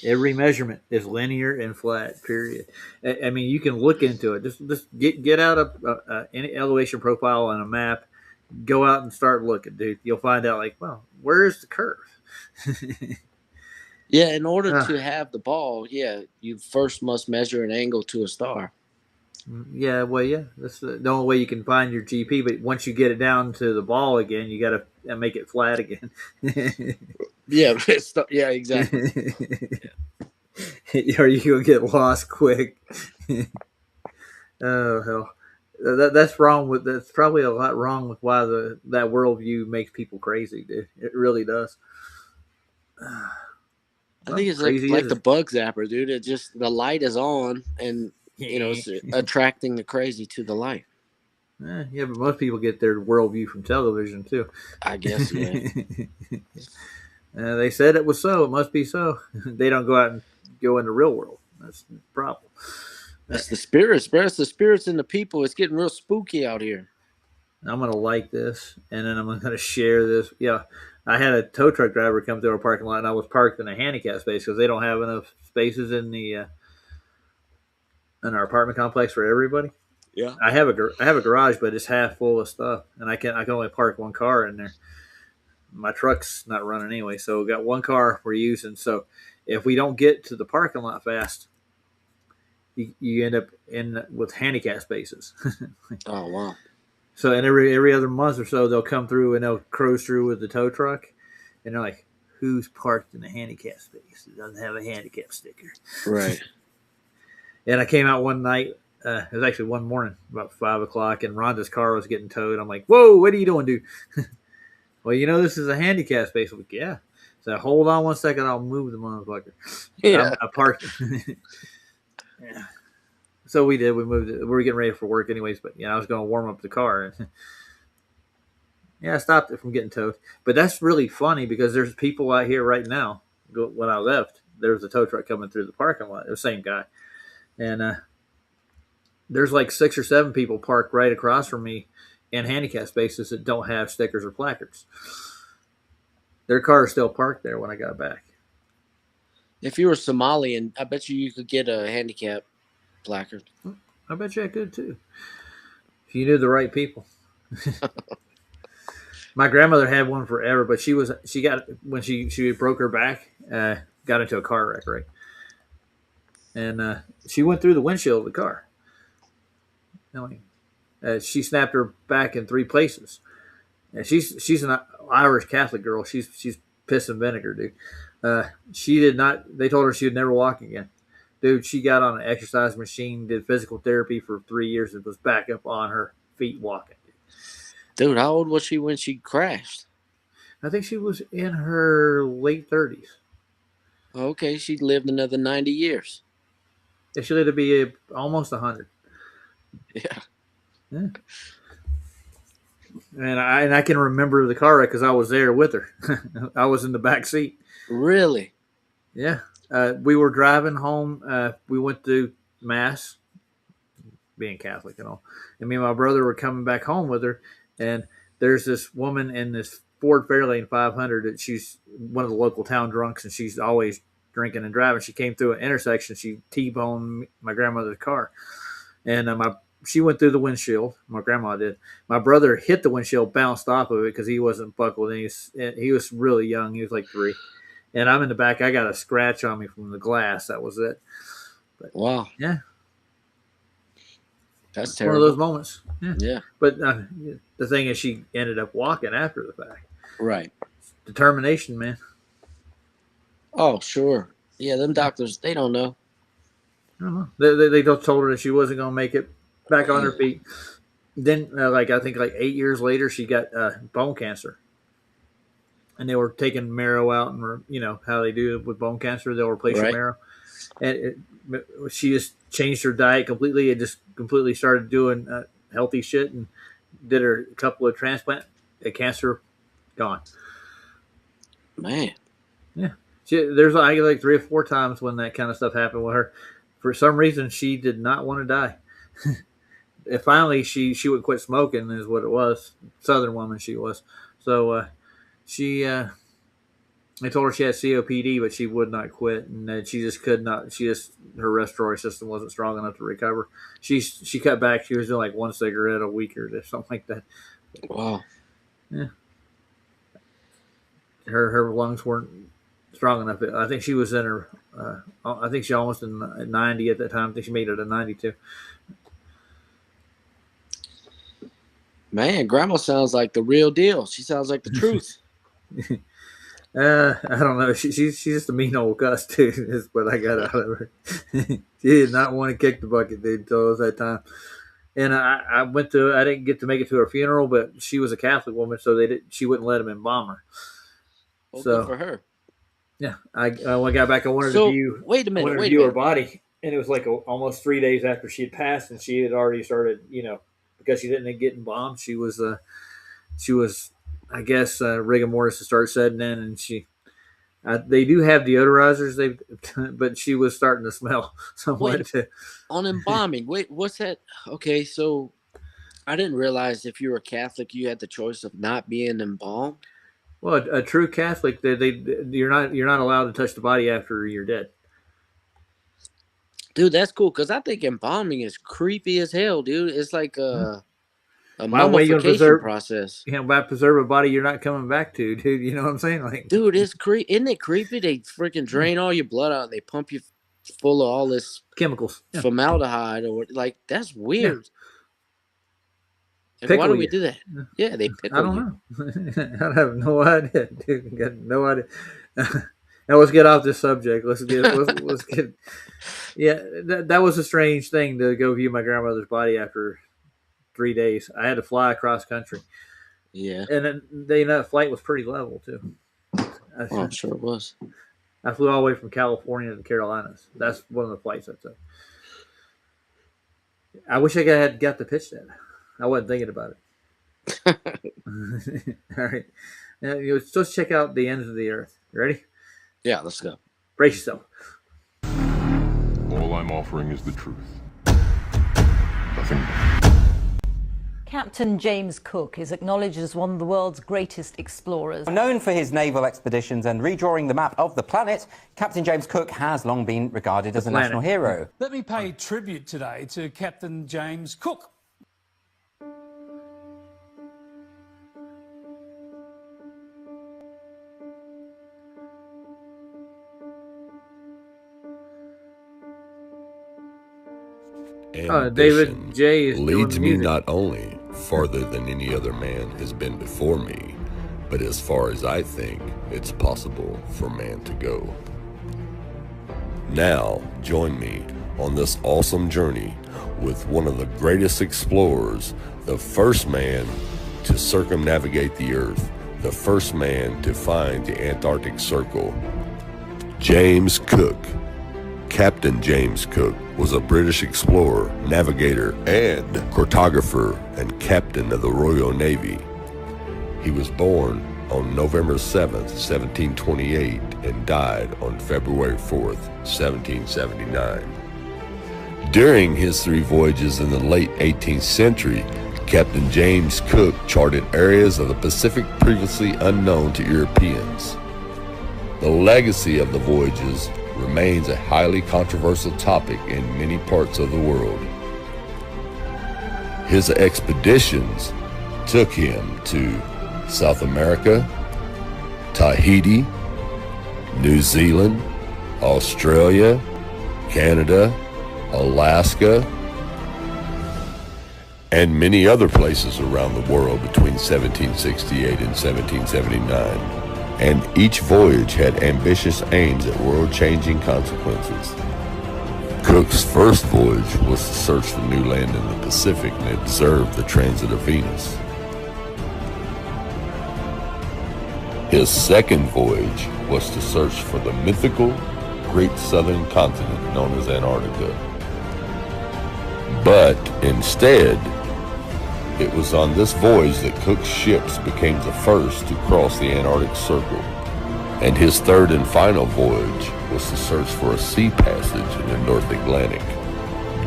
Every measurement is linear and flat. Period. I mean, you can look into it. Just get out any elevation profile on a map. Go out and start looking, dude. You'll find out like, well, where is the curve? Yeah, in order uh, to have the ball, yeah, you first must measure an angle to a star. yeah, well, yeah, that's the only way you can find your GP. But once you get it down to the ball again, you got to make it flat again. Yeah, yeah, exactly. Or you gonna get lost quick. Oh hell, that's wrong with. That's probably a lot wrong with why that worldview makes people crazy, dude. It really does. I Well, think it's crazy like is the bug zapper, dude. It just the light is on, and it's it? attracting the crazy to the light. Yeah, but most people get their worldview from television too. I guess, yeah. They said it was so. It must be so. They don't go out and go in the real world. That's the problem. That's the spirits, bro. It's the spirits in the people. It's getting real spooky out here. I'm gonna like this, and then I'm gonna share this. Yeah, I had a tow truck driver come through our parking lot, and I was parked in a handicap space because they don't have enough spaces in our apartment complex for everybody. Yeah. I have a garage, but it's half full of stuff, and I can only park one car in there. My truck's not running anyway, so we got one car we're using. So if we don't get to the parking lot fast, you end up in with handicap spaces. Oh wow. So and every other month or so they'll come through and they'll cruise through with the tow truck, and they're like, "Who's parked in a handicap space? It doesn't have a handicap sticker." Right. And I came out one night. It was actually one morning, about 5 o'clock, and Rhonda's car was getting towed. I'm like, "Whoa, what are you doing, dude?" Well, this is a handicap space. I'm like, yeah. So hold on one second. I'll move the motherfucker. Yeah. I parked. Yeah. So we did. We moved it. We were getting ready for work anyways, but I was going to warm up the car. Yeah, I stopped it from getting towed. But that's really funny because there's people out here right now. When I left, there was a tow truck coming through the parking lot. The same guy. And there's like 6 or 7 people parked right across from me in handicap spaces that don't have stickers or placards. Their car is still parked there when I got back. If you were Somalian, I bet you could get a handicap placard. I bet you I could too. If you knew the right people. My grandmother had one forever, but she got when she broke her back, got into a car wreck, right? And she went through the windshield of the car. She snapped her back in 3 places. And she's an Irish Catholic girl. She's piss and vinegar, dude. She did not. They told her she would never walk again. Dude, she got on an exercise machine, did physical therapy for 3 years, and was back up on her feet walking. Dude, how old was she when she crashed? I think she was in her late 30s. Okay, she lived another 90 years. Yeah, she lived to be almost 100. Yeah. Yeah. And I can remember the car wreck because I was there with her. I was in the back seat. Really? Yeah. We were driving home. We went to Mass, being Catholic and all. And me and my brother were coming back home with her. And there's this woman in this Ford Fairlane 500 that she's one of the local town drunks, and she's always drinking and driving. She came through an intersection. She T-boned my grandmother's car. And she went through the windshield. My grandma did. My brother hit the windshield, bounced off of it because he wasn't buckled. And he was really young. He was like 3. And I'm in the back. I got a scratch on me from the glass. That was it. But, wow. Yeah. That's one terrible. of those moments. Yeah. Yeah. But the thing is, she ended up walking after the fact. Right. Determination, man. Oh, sure. Yeah, them doctors, they don't know. I don't know. They just told her that she wasn't going to make it back on her feet. Then, I think 8 years later, she got bone cancer. And they were taking marrow out, and how they do with bone cancer, they'll replace your marrow. And she just changed her diet completely and just completely started doing healthy shit and did her a couple of transplants. The cancer gone. Man. Yeah. There's like 3 or 4 times when that kind of stuff happened with her. For some reason, she did not want to die. finally she would quit smoking is what it was. Southern woman she was. So she I told her she had COPD, but she would not quit, and that she just could not. Her respiratory system wasn't strong enough to recover. She cut back. She was doing like one cigarette a week or something like that. Wow. Yeah. Her lungs weren't strong enough. I think she was in her. I think she almost in 90 at that time. I think she made it a 92. Man, Grandma sounds like the real deal. She sounds like the truth. I don't know. She's just a mean old cuss too. Is what I got out of her. She did not want to kick the bucket, dude. Until it was that time. And I didn't get to make it to her funeral, but she was a Catholic woman, so she wouldn't let them embalm her. Well, So good for her. yeah, when I got back, I wanted So to view. wait a minute. Wanted to Wait a view her minute. body, and it was like almost 3 days after she had passed, and she had already started. Because she didn't get embalmed, she was. I guess rigor mortis had started setting in, and they do have deodorizers. But she was starting to smell somewhat. On embalming. Wait, what's that? Okay, so I didn't realize if you were Catholic, you had the choice of not being embalmed. Well, a true Catholic, you're not allowed to touch the body after you're dead. Dude, that's cool because I think embalming is creepy as hell, dude. It's like a Why you gonna mummification process. By preserve a body you're not coming back to, dude. You know what I'm saying? Like, Dude, it's creepy. Isn't it creepy? They freaking drain all your blood out and they pump you full of all this chemicals. Yeah. formaldehyde or like that's weird. Like, Pickle why do we you. do that? Yeah, they pickle I don't know. I have no idea, dude. Got no idea. Now let's get off this subject. Let's get. Yeah, that was a strange thing to go view my grandmother's body after 3 days. I had to fly across country. Yeah. And then that flight was pretty level too. Oh, I'm sure it was. I flew all the way from California to the Carolinas. That's one of the flights I took. I wish I had got to pitch that. I wasn't thinking about it. All right. Now, let's check out the ends of the earth. You ready? Yeah, let's go. Brace yourself. All I'm offering is the truth. Nothing. Captain James Cook is acknowledged as one of the world's greatest explorers. Known for his naval expeditions and redrawing the map of the planet, Captain James Cook has long been regarded as a national hero. Let me pay tribute today to Captain James Cook. David J. is leads doing me music. not only farther than any other man has been before me, but as far as I think it's possible for man to go. Now, join me on this awesome journey with one of the greatest explorers, the first man to circumnavigate the Earth, the first man to find the Antarctic Circle, James Cook. Captain James Cook was a British explorer, navigator, and cartographer, and captain of the Royal Navy. He was born on November 7th, 1728, and died on February 4th, 1779. During his 3 voyages in the late 18th century, Captain James Cook charted areas of the Pacific previously unknown to Europeans. The legacy of the voyages remains a highly controversial topic in many parts of the world. His expeditions took him to South America, Tahiti, New Zealand, Australia, Canada, Alaska, and many other places around the world between 1768 and 1779. And each voyage had ambitious aims at world-changing consequences. Cook's first voyage was to search for new land in the Pacific and observe the transit of Venus. His second voyage was to search for the mythical Great Southern Continent known as Antarctica. But instead, it was on this voyage that Cook's ships became the first to cross the Antarctic Circle, and his third and final voyage was to search for a sea passage in the North Atlantic.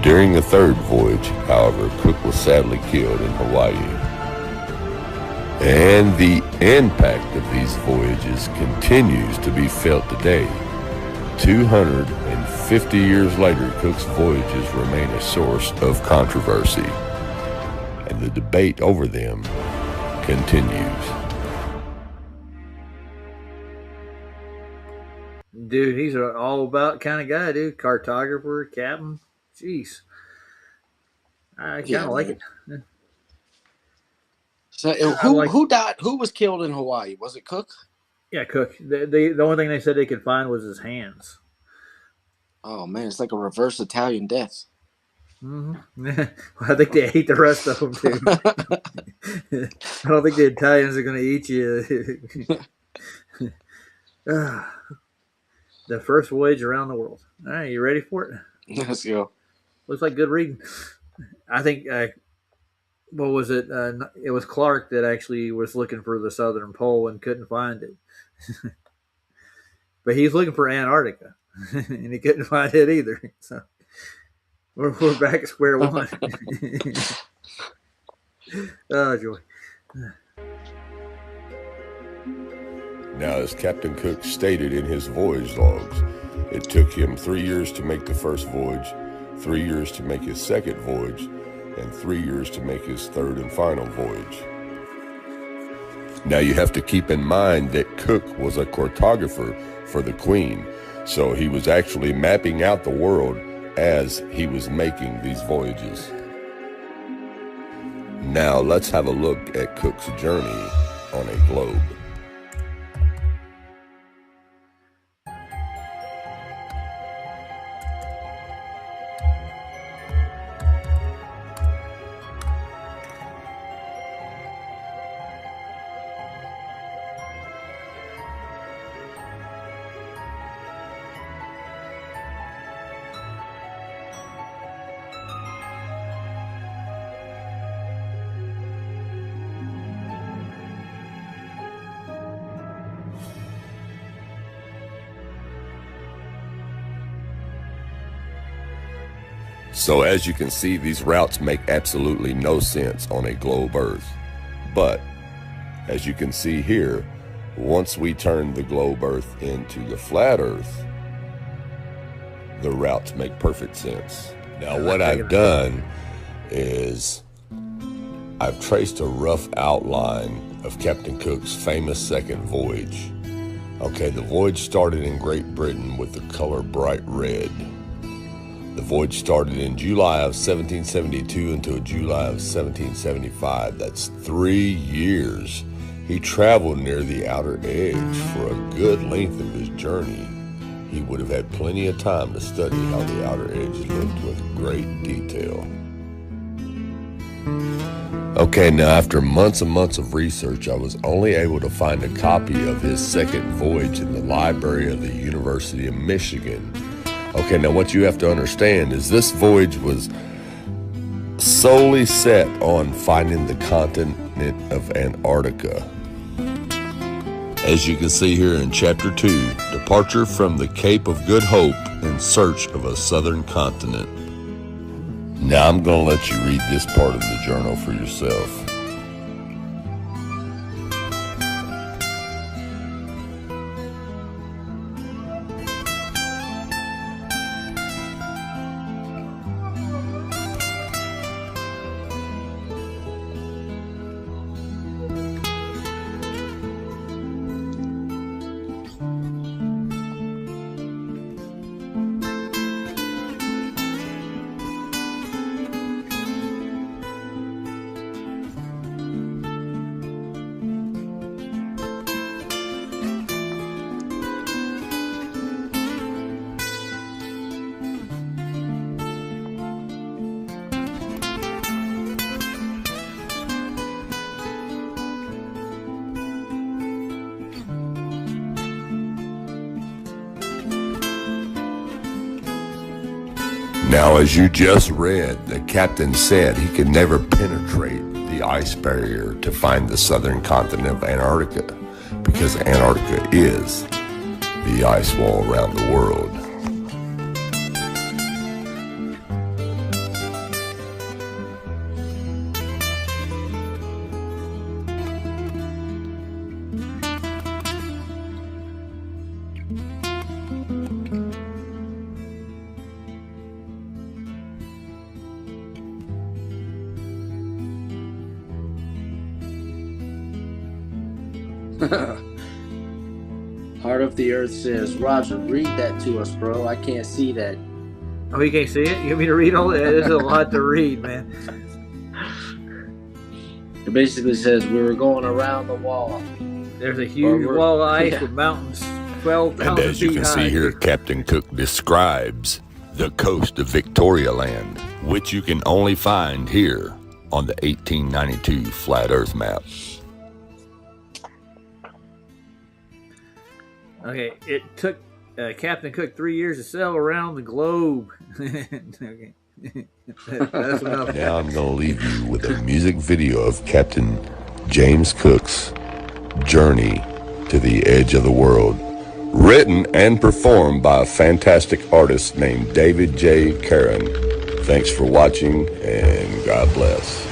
During the third voyage, however, Cook was sadly killed in Hawaii. And the impact of these voyages continues to be felt today. 250 years later, Cook's voyages remain a source of controversy, and the debate over them continues. Dude, he's an all about kind of guy, dude. Cartographer, captain. Jeez. I kind of like man. it. So I like- who died? Who was killed in Hawaii? Was it Cook? Yeah, Cook. The only thing they said they could find was his hands. Oh man, it's like a reverse Italian death. I think they ate the rest of them, too. I don't think the Italians are going to eat you. The first voyage around the world. All right, you ready for it? Let's go. Looks like good reading. I think, what was it? It was Clark that actually was looking for the Southern Pole and couldn't find it. But he's looking for Antarctica, and he couldn't find it either. So we're back at square one. Oh, joy. Now, as Captain Cook stated in his voyage logs, it took him 3 years to make the first voyage, 3 years to make his second voyage, and 3 years to make his third and final voyage. Now, you have to keep in mind that Cook was a cartographer for the Queen, so he was actually mapping out the world as he was making these voyages. Now, let's have a look at Cook's journey on a globe. So as you can see, these routes make absolutely no sense on a globe Earth. But as you can see here, once we turn the globe Earth into the flat Earth, the routes make perfect sense. Now what I've done is I've traced a rough outline of Captain Cook's famous second voyage. Okay, the voyage started in Great Britain with the color bright red. The voyage started in July of 1772 until July of 1775. That's 3 years. He traveled near the outer edge for a good length of his journey. He would have had plenty of time to study how the outer edge looked with great detail. Okay, now after months and months of research, I was only able to find a copy of his second voyage in the library of the University of Michigan. Okay, now what you have to understand is this voyage was solely set on finding the continent of Antarctica. As you can see here in Chapter 2, Departure from the Cape of Good Hope in Search of a Southern Continent. Now I'm going to let you read this part of the journal for yourself. Now, as you just read, the captain said he could never penetrate the ice barrier to find the southern continent of Antarctica, because Antarctica is the ice wall around the world. Heart of the Earth says, Roger, read that to us, bro. I can't see that. Oh, you can't see it? You want me to read all that? There's a lot to read, man. It basically says we were going around the wall. There's a huge Or we're- wall of ice yeah. with mountains 12,000 And as you feet can high. see here, Captain Cook describes the coast of Victoria Land, which you can only find here on the 1892 Flat Earth map. Okay, it took Captain Cook 3 years to sail around the globe. Okay. That's enough. Now I'm going to leave you with a music video of Captain James Cook's journey to the edge of the world, written and performed by a fantastic artist named David J. Karen. Thanks for watching, and God bless.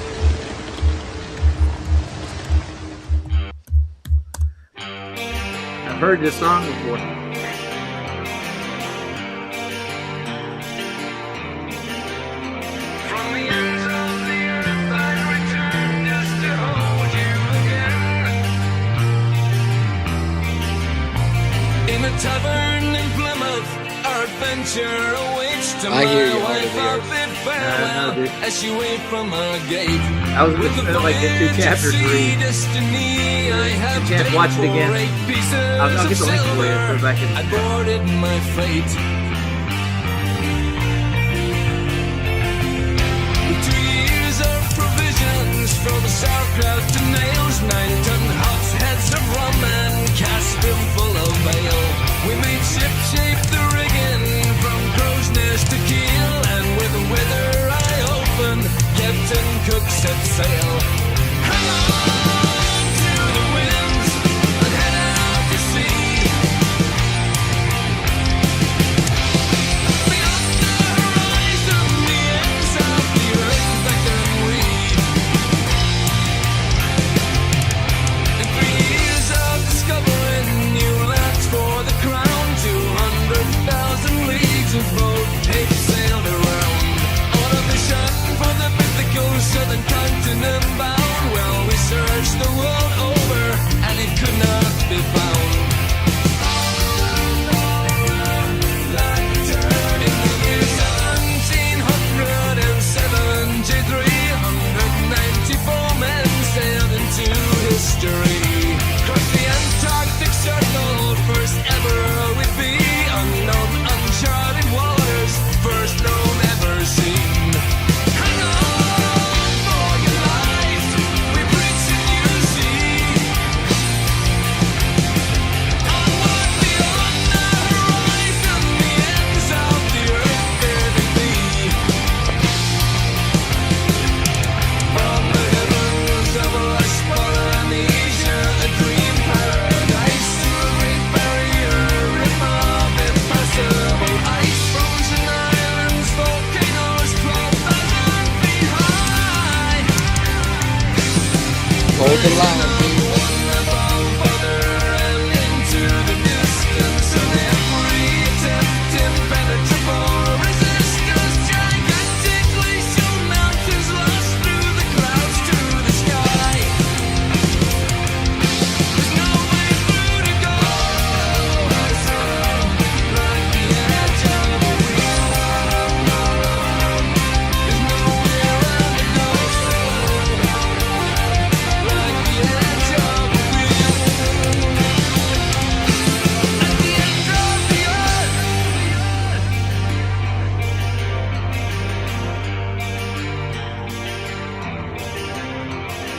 I've heard this song before. From the ends of the earth I return just to hold you again. In a tavern in Plymouth, our adventure awaits. To I hear you, my wife Heart I of the bid no, farewell dude. as she waved from her gate. I was With going the to like get 2 voyage of chapters to sea read. destiny, I have chance to paid watch it for again. 8 pieces I'll get the of link for you, silver. so I can- I boarded my fate. With 2 years of provisions from sauerkraut to nails, 9-ton hogsheads of rum and castor full of ale. We made ship-shape the rigging from crow's nest to keel, and with the weather eye open, Captain Cook set sail. Hang on to the winds and head out to sea. Beyond the horizon, the ends of the earth beckon we. In 3 years of discovering new lands for the crown, 200,000 leagues of boat tape sailed around. On a mission for the mythical southern continent bound. Well, we searched the world over and it could not be found. In the year 1773, 194 men sailed into history. Crossed the Antarctic Circle, first ever we'd be. Unknown, uncharted waters, first known, ever seen. Hang on for your life, we preach and you see. Onward beyond the horizon, the ends of the earth there to be. From the heavens of lush Polynesia, a dream paradise, to a great barrier reef of impassable ice. Frozen islands, volcanoes, 12,000 feet high. Hold the line, dude. One above further and into the distance, and every attempt impenetrable resistance. Gigantic glacial mountains lost through the clouds to the sky. There's no way through to go. Like the edge of a wheel. There's nowhere around to go. Like the edge of a wheel. At the end of the earth.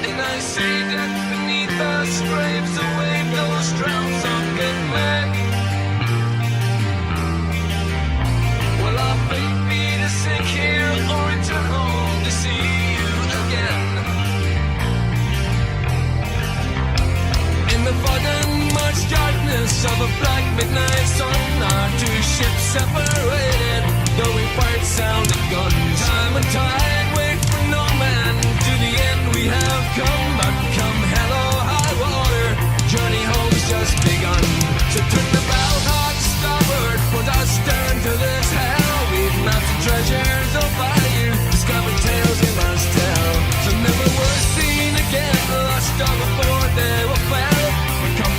And I see that beneath us scrapes away those drowns sunken men. Will our fate be to sink here or return home to see you again? In the fog and much darkness of a black midnight sun, our 2 ships separated, though we fired sounded guns. Time and tide wait for no man, to the end we have come, but come hell or high water, journey home's just begun. So turn the bow hard starboard, put our stern to this hell. We've mapped the treasures of value, discovered tales we must tell. So never were seen again, lost all before they were fell. We come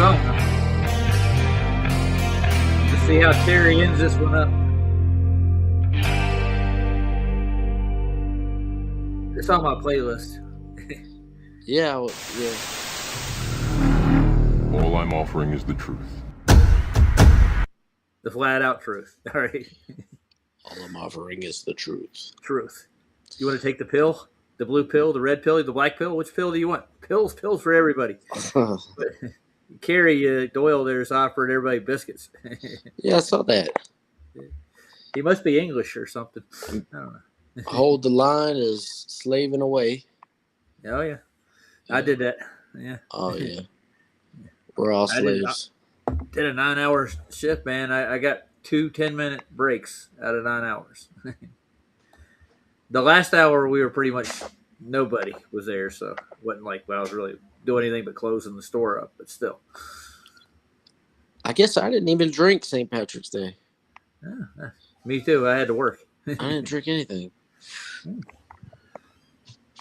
something. Let's see how Terry ends this one up. It's on my playlist. Yeah, yeah. All I'm offering is the truth. The flat out truth. All right. All I'm offering is the truth. Truth. You want to take the pill? The blue pill, the red pill, the black pill? Which pill do you want? Pills for everybody. Carrie Doyle there's offered everybody biscuits. Yeah, I saw that. He must be English or something. I don't know. Hold the line is slaving away. Oh, yeah. I did that. Yeah. Oh, yeah. We're all I did slaves. Did a 9-hour shift, man. I got 2 10-minute breaks out of 9 hours. The last hour, we were pretty much nobody was there, so it wasn't like I was really doing anything but closing the store up, but still. I guess I didn't even drink St. Patrick's Day. Me too. I had to work. I didn't drink anything.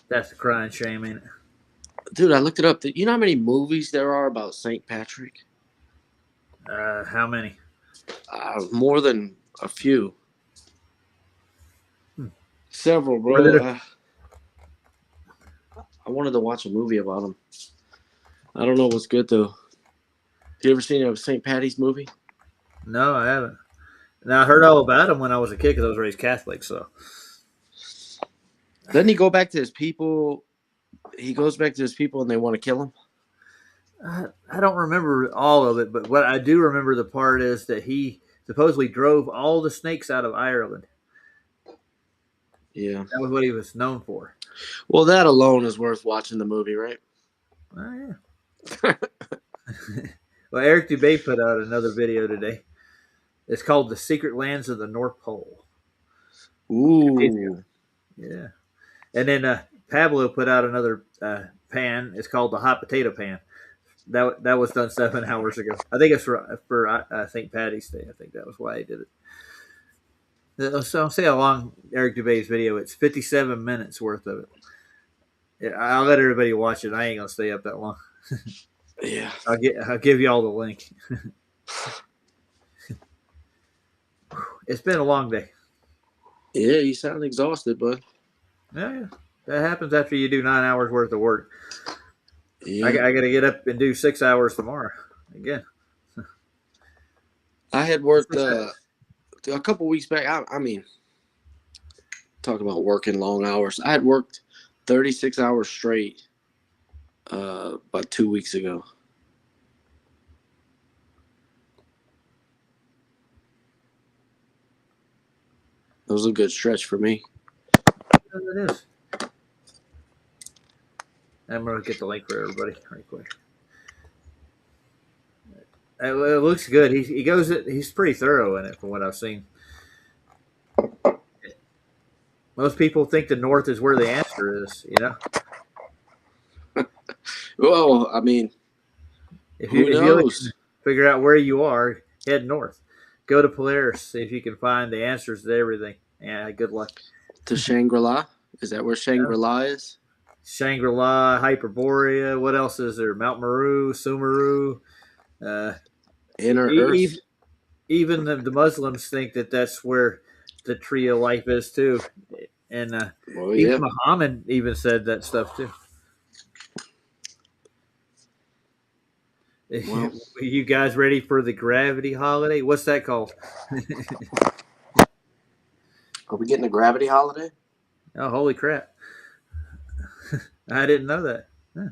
That's the crying shame, ain't it? Dude, I looked it up. You know how many movies there are about St. Patrick? How many? More than a few. Several, bro. What did I wanted to watch a movie about him. I don't know what's good, though. You ever seen a St. Patty's movie? No, I haven't. Now, I heard all about him when I was a kid because I was raised Catholic, so. Doesn't he go back to his people? He goes back to his people and they want to kill him? I don't remember all of it, but what I do remember the part is that he supposedly drove all the snakes out of Ireland. Yeah. That was what he was known for. Well, that alone is worth watching the movie, right? Oh, yeah. Well, Eric Dubé put out another video today. It's called The Secret Lands of the North Pole. Ooh. Yeah. And then Pablo put out another pan. It's called the Hot Potato Pan. That was done 7 hours ago. I think it's for St. Patty's Day. I think that was why he did it. So I'll say how long Eric Dubé's video. It's 57 minutes worth of it. Yeah, I'll let everybody watch it. I ain't gonna stay up that long. Yeah. I'll give you all the link. It's been a long day. Yeah, you sound exhausted, bud. Yeah, that happens after you do 9 hours worth of work. Yeah. I got to get up and do 6 hours tomorrow again. I had worked a couple weeks back. I mean, talk about working long hours. I had worked 36 hours straight about 2 weeks ago. It was a good stretch for me. It is. I'm going to get the link for everybody right quick. It looks good. He goes. He's pretty thorough in it from what I've seen. Most people think the North is where the answer is. You know. Well, I mean, If who you knows? figure out where you are, head north. Go to Polaris. See if you can find the answers to everything. Yeah, good luck. To Shangri-La? Is that where Shangri-La is? Shangri-La, Hyperborea. What else is there? Mount Meru, Sumeru. Inner Earth? Even the Muslims think that that's where the tree of life is too. And Well, yeah. even Muhammad even said that stuff too. Well. You guys ready for the gravity holiday? What's that called? Are we getting a gravity holiday? Oh, holy crap. I didn't know that. Huh.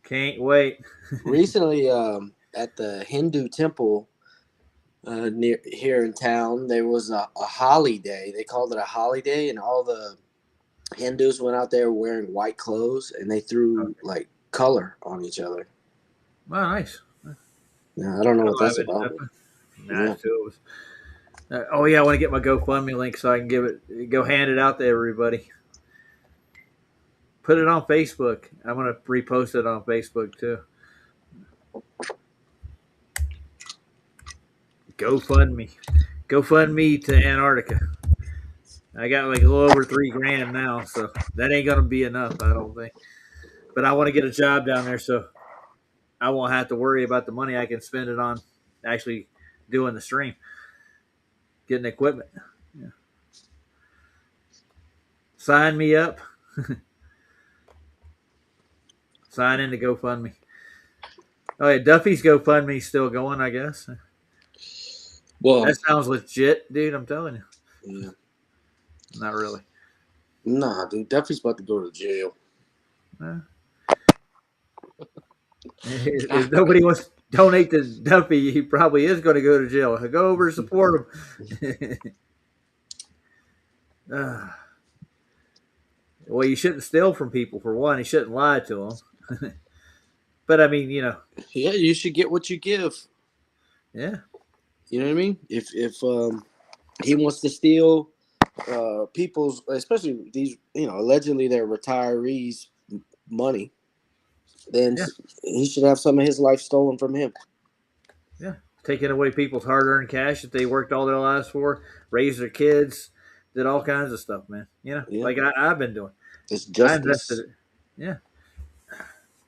Can't wait. Recently, at the Hindu temple near here in town, there was a Holi Day. They called it a Holi Day, and all the Hindus went out there wearing white clothes, and they threw like color on each other. Oh, nice. Now, I don't know what that's about. Nah, Yeah. it was. Oh yeah, I want to get my GoFundMe link so I can go hand it out to everybody. Put it on Facebook. I'm gonna repost it on Facebook too. GoFundMe to Antarctica. I got like a little over $3,000 now, so that ain't gonna be enough, I don't think. But I want to get a job down there, so I won't have to worry about the money. I can spend it on actually doing the stream, getting equipment. Yeah. Sign me up. Sign in to GoFundMe. Oh yeah, Duffy's GoFundMe's still going, I guess. Well, That sounds legit, dude. I'm telling you. yeah. Not really. Nah, dude, Duffy's about to go to jail. If nobody wants to donate to Duffy, he probably is going to go to jail. Go over and support him. Well, you shouldn't steal from people, for one. You shouldn't lie to them. But, I mean, Yeah, you should get what you give. yeah. You know what I mean? If he wants to steal people's, especially these, allegedly they're retirees' money, then he should have some of his life stolen from him. Yeah. Taking away people's hard-earned cash that they worked all their lives for, raised their kids, did all kinds of stuff, man. Like I've been doing. It's I justice. invested it. Yeah.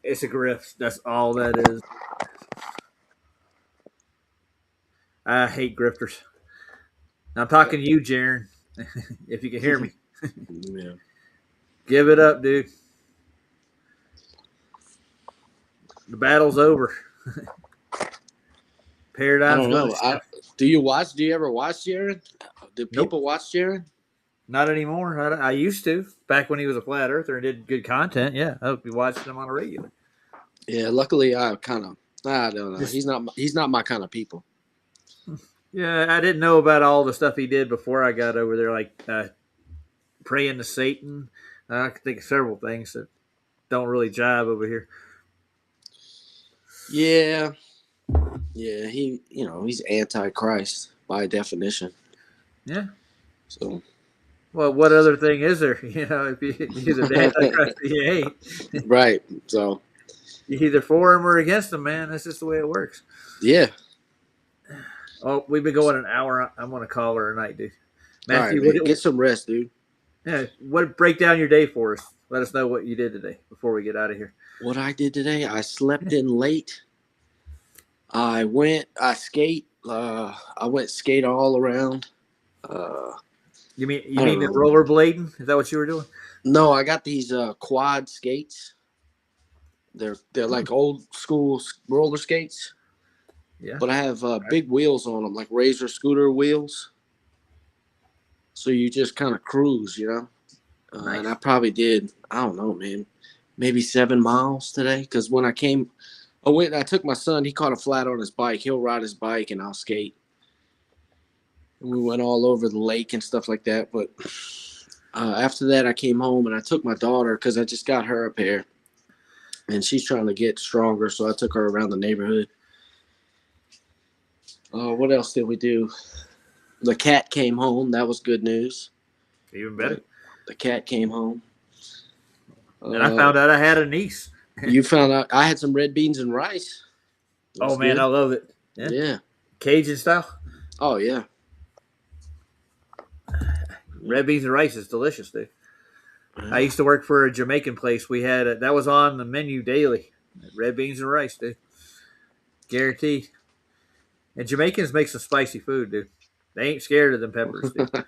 It's a grift. That's all that is. I hate grifters. I'm talking to you, Jaron, if you can hear me. Yeah. Give it up, dude. The battle's over. I Paradigm's don't know. gonna Do you ever watch Jaron? Do people watch Jaron? Not anymore. I used to back when he was a flat earther and did good content. Yeah, I would be watching him on a regular. Yeah, luckily I don't know. He's not my kind of people. Yeah, I didn't know about all the stuff he did before I got over there, like praying to Satan. I can think of several things that don't really jive over here. Yeah, he's anti-Christ by definition. Yeah. So, well, what other thing is there? If you either the Antichrist or you ain't. Right. So, You're either for him or against him, man. That's just the way it works. yeah. Oh, we've been going an hour. I'm going to call her tonight, dude. Matthew, Matthew, get some rest, dude. Yeah, break down your day for us? Let us know what you did today before we get out of here. What I did today, I slept in late. I went skate all around. You mean the rollerblading? Is that what you were doing? No, I got these quad skates. They're like old school roller skates. Yeah. But I have big wheels on them, like Razor scooter wheels. So you just kind of cruise, Nice. And I probably did, I don't know, man, maybe 7 miles today. Because when I took my son, he caught a flat on his bike. He'll ride his bike and I'll skate. And we went all over the lake and stuff like that. But after that, I came home and I took my daughter because I just got her a pair. And she's trying to get stronger, so I took her around the neighborhood. What else did we do? The cat came home. That was good news. Even better. The cat came home. And I found out I had a niece. You found out I had some red beans and rice. Oh, man, good. I love it. Yeah. Cajun style? Oh, yeah. Red beans and rice is delicious, dude. I used to work for a Jamaican place. We had that was on the menu daily. Red beans and rice, dude. Guaranteed. And Jamaicans make some spicy food, dude. They ain't scared of them peppers, dude.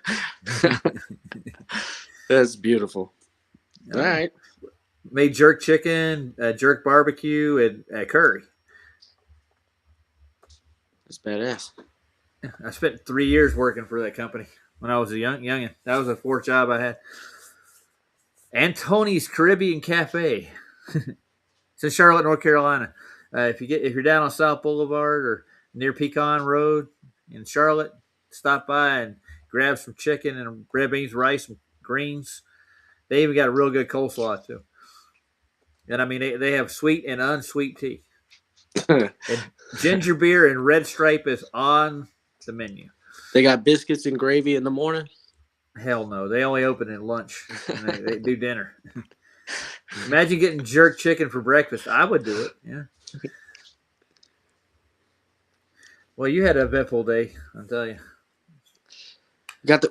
That's beautiful. All right. Made jerk chicken, jerk barbecue, and curry. That's badass. I spent 3 years working for that company when I was a youngin'. That was the fourth job I had. Antoni's Caribbean Cafe. It's in Charlotte, North Carolina. If you're down on South Boulevard or near Pecan Road in Charlotte, stop by and grab some chicken and red beans, rice, and greens. They even got a real good coleslaw too. And I mean, they have sweet and unsweet tea. And ginger beer and Red Stripe is on the menu. They got biscuits and gravy in the morning? Hell no. They only open at lunch. And they do dinner. Imagine getting jerk chicken for breakfast. I would do it. Yeah. Well, you had an eventful day, I'll tell you.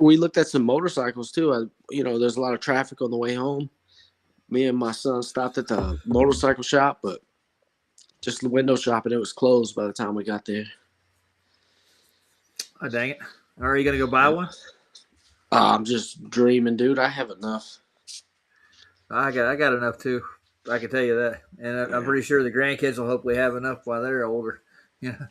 We looked at some motorcycles too. There's a lot of traffic on the way home. Me and my son stopped at the motorcycle shop, but Just the window shop, and it was closed by the time we got there. Oh, dang it. Are you going to go buy one? I'm just dreaming, dude. I have enough. I got enough too. I can tell you that, and I'm pretty sure the grandkids will hopefully have enough while they're older. Yeah.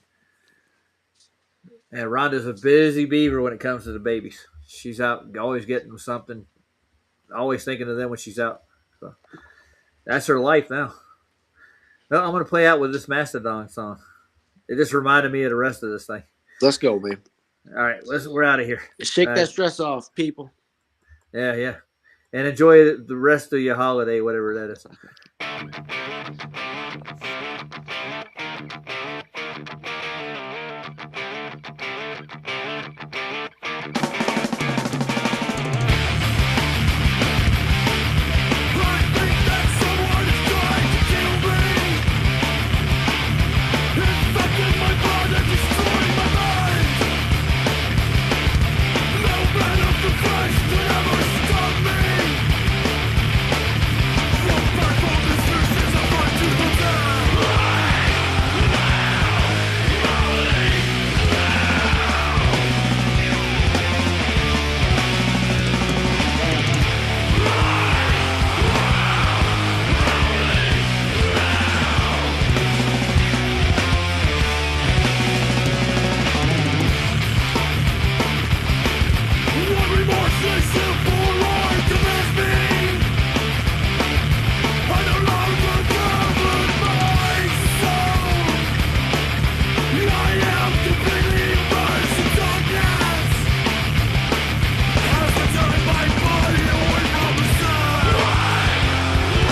And Rhonda's a busy beaver when it comes to the babies. She's out always getting them something, always thinking of them when she's out. So that's her life now. Well, I'm going to play out with this Mastodon song. It just reminded me of the rest of this thing. Let's go, man. All right, we're out of here. Shake that stress off, people. Yeah. And enjoy the rest of your holiday, whatever that is.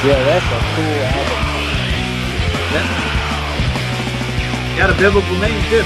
Yeah, that's a cool album. Yeah. Got a biblical name too.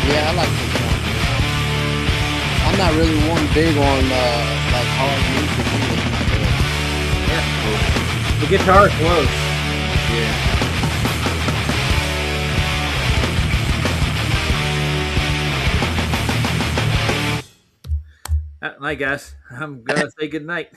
Yeah, I like this song. I'm not really one big on like hard music either. The guitar close. Yeah. Night, guys. I'm gonna say good night.